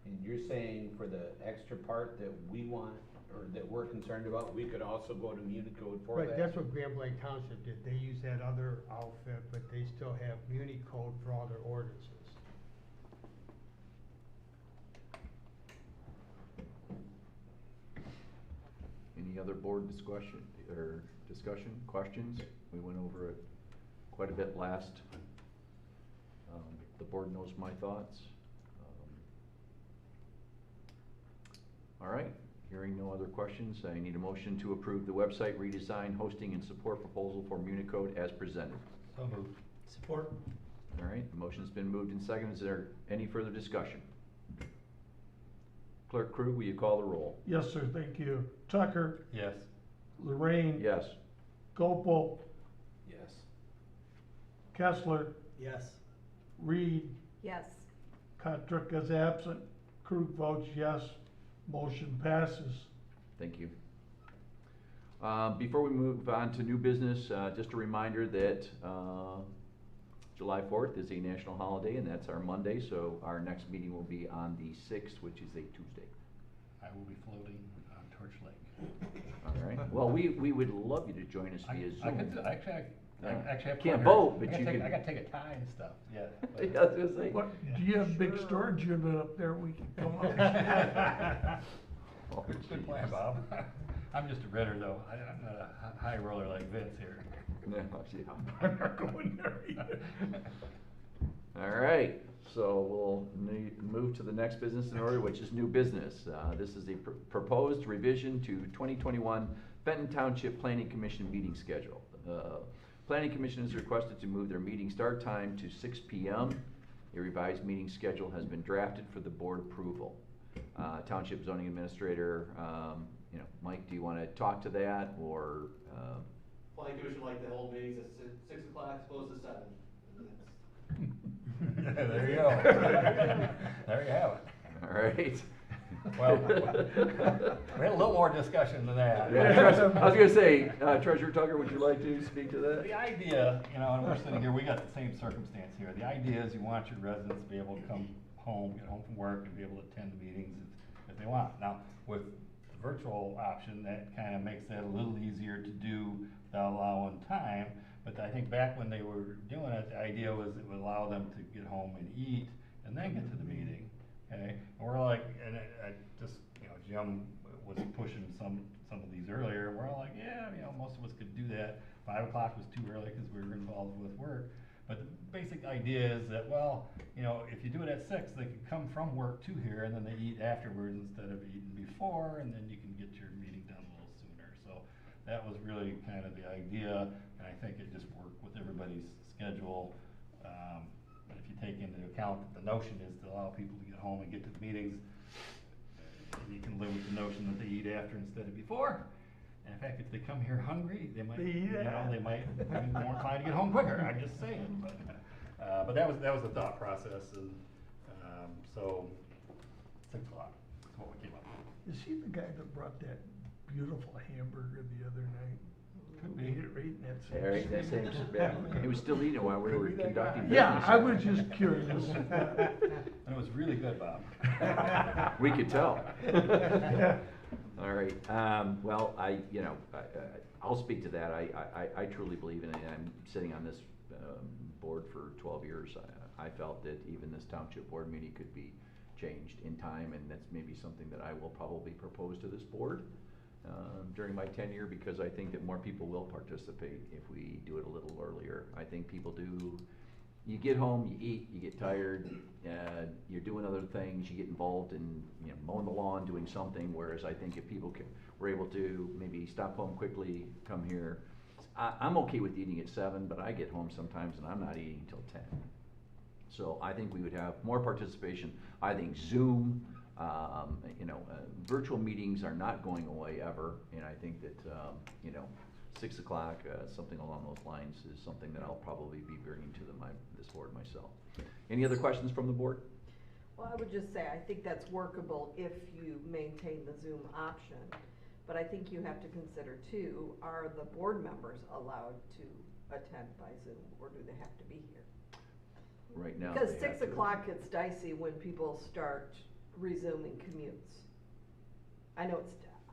And you're saying for the extra part that we want, or that we're concerned about, we could also go to Municode for that? Right, that's what Grand Blanc Township did. They use that other outfit, but they still have Muni Code for all their ordinances. Any other board discussion, questions? We went over it quite a bit last the board knows my thoughts. All right, hearing no other questions, I need a motion to approve the website redesign, hosting, and support proposal for Municode as presented. So moved. Support. All right, the motion's been moved and seconded. Is there any further discussion? Clerk Krug, will you call the roll? Yes, sir, thank you. Tucker, Yes. Lorraine. Yes. Gopel, Yes. Kessler, Yes. Reed, Yes. Patrick is absent. Krug votes yes. Motion passes. Thank you. Before we move on to new business, just a reminder that July 4th is a national holiday, and that's our Monday, so our next meeting will be on the 6th, which is a Tuesday. I will be floating on Torch Lake. All right. Well, we would love you to join us via Zoom. I could, actually, I actually have. Can't planners. vote, but I gotta you take- can. I gotta take a tie and stuff, yeah. Yeah, I was gonna say. What, do you have a big storage unit up there we can come up? Oh, Good plan, Bob. I'm just a renter though, I'm not a high roller like Vince here. No, yeah. I'm not going there either. All right, so we'll move to the next business in order, which is new business. This is a proposed revision to 2021 Fenton Township Planning Commission meeting schedule. Planning Commission is requested to move their meeting start time to 6 p.m. A revised meeting schedule has been drafted for the board approval. Township Zoning Administrator, Mike, do you want to talk to that, or? Planning Commission like to hold meetings at 6 o'clock as opposed to 7. There you go. There you have it. All right. Well, we had a little more discussion than that. Yeah, I was gonna say, Treasurer Tucker, would you like to speak to that? The idea, and we're sitting here, we got the same circumstance here. The idea is you want your residents to be able to come home, get home from work, and be able to attend the meetings if they want. Now, with the virtual option, that kind of makes that a little easier to do without allowing time. But I think back when they were doing it, the idea was it would allow them to get home and eat and then get to the meeting. Okay, and we're like, and I just, Jim was pushing some of these earlier, and we're all like, yeah, most of us could do that. 5 o'clock was too early because we were involved with work. But the basic idea is that, well, if you do it at 6, they could come from work to here, and then they eat afterwards instead of eating before, and then you can get your meeting done a little sooner. So that was really kind of the idea, and I think it just worked with everybody's schedule. But if you take into account that the notion is to allow people to get home and get to the meetings, you can live with the notion that they eat after instead of before. And in fact, if they come here hungry, they might, they might be more inclined to get home quicker. I'm just saying. But that was the thought process, and so 6 o'clock is what we came up with. Is he the guy that brought that beautiful hamburger the other night? Could We be. ate it right in that same. Yeah, right, that same, yeah. He was still eating it while we were conducting business. Yeah, I was just curious. And it was really good, Bob. We could tell. All right, well, I'll speak to that. I truly believe in it, and I'm sitting on this board for 12 years. I felt that even this township board meeting could be changed in time, and that's maybe something that I will probably propose to this board during my tenure, because I think that more people will participate if we do it a little earlier. I think people do. You get home, you eat, you get tired, you're doing other things, you get involved in mowing the lawn, doing something, whereas I think if people were able to maybe stop home quickly, come here. I'm okay with eating at 7, but I get home sometimes and I'm not eating until 10. So I think we would have more participation. I think Zoom, virtual meetings are not going away ever, and I think that 6 o'clock, something along those lines is something that I'll probably be bringing to this board myself. Any other questions from the board? Well, I would just say, I think that's workable if you maintain the Zoom option. But I think you have to consider too, are the board members allowed to attend by Zoom, or do they have to be here? Right now. Because they have 6 to. o'clock gets dicey when people start resuming commutes. I know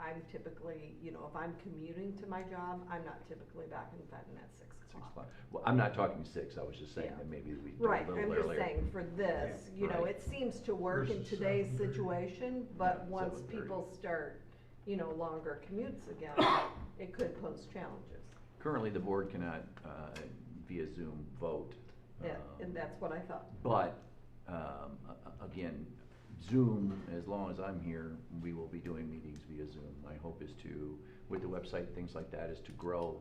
I'm typically, if I'm commuting to my job, I'm not typically back in Fenton at 6 o'clock. Well, I'm not talking 6, I was just saying that maybe we do Right, a little I'm earlier. just saying for this, Right. it seems to work in Versus today's 7:30. situation, but Yeah, once 7:30. people start, longer commutes again, it could pose challenges. Currently, the board cannot, via Zoom, vote And that's what I thought. But, again, Zoom, as long as I'm here, we will be doing meetings via Zoom. My hope is to, with the website, things like that, is to grow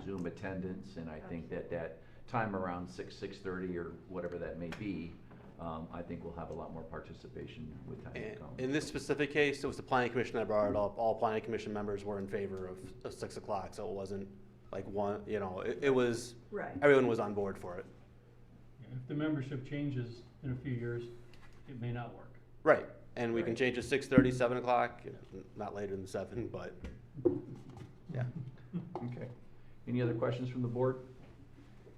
Zoom attendance, and I think that time around 6:30 or whatever that may be, I think we'll have a lot more participation with time to come. In this specific case, it was the planning commission that brought it up. All planning commission members were in favor of 6 o'clock, so it wasn't like one, you know, it was, Right. everyone was on board for it. If the membership changes in a few years, it may not work. Right, and we can change to 6:30, 7 o'clock, not later than 7, but, yeah. Okay. Any other questions from the board?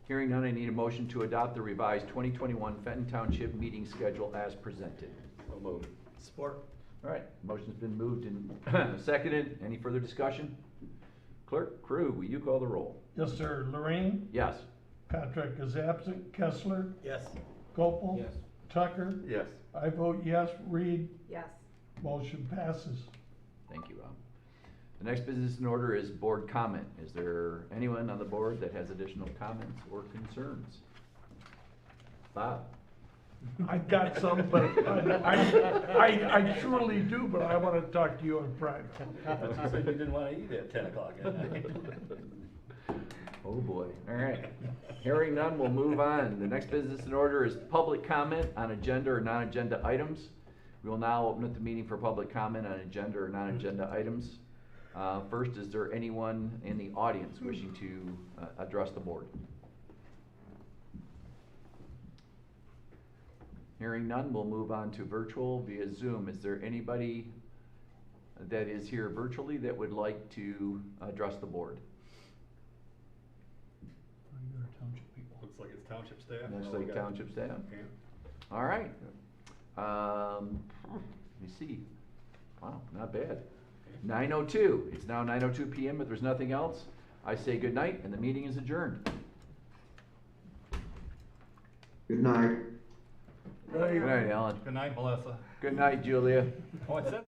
Hearing none, I need a motion to adopt the revised 2021 Fenton Township meeting schedule as presented. So moved. Support. All right, motion's been moved and seconded. Any further discussion? Clerk Crew, will you call the roll? Yes, sir. Lorraine? Yes. Patrick is absent. Kessler? Yes. Gopel? Yes. Tucker? Yes. I vote yes. Reed? Yes. Motion passes. Thank you, Rob. The next business in order is board comment. Is there anyone on the board that has additional comments or concerns? Bob? I got some, but I truly do, but I want to talk to you in private. You said you didn't want to eat at 10 o'clock at night. Oh, boy. All right. Hearing none, we'll move on. The next business in order is public comment on agenda or non-agenda items. We will now open up the meeting for public comment on agenda or non-agenda items. First, is there anyone in the audience wishing to address the board? Hearing none, we'll move on to virtual via Zoom. Is there anybody that is here virtually that would like to address the board? Township people. Looks like it's township staff. Looks Oh, we like got- township staff. Okay. All right. Let me see. Wow, not bad. 9:02. It's now 9:02 p.m. If there's nothing else, I say good night, and the meeting is adjourned. Good night. Good night, Alan. Good night, Melissa. Good night, Julia. Oh, it said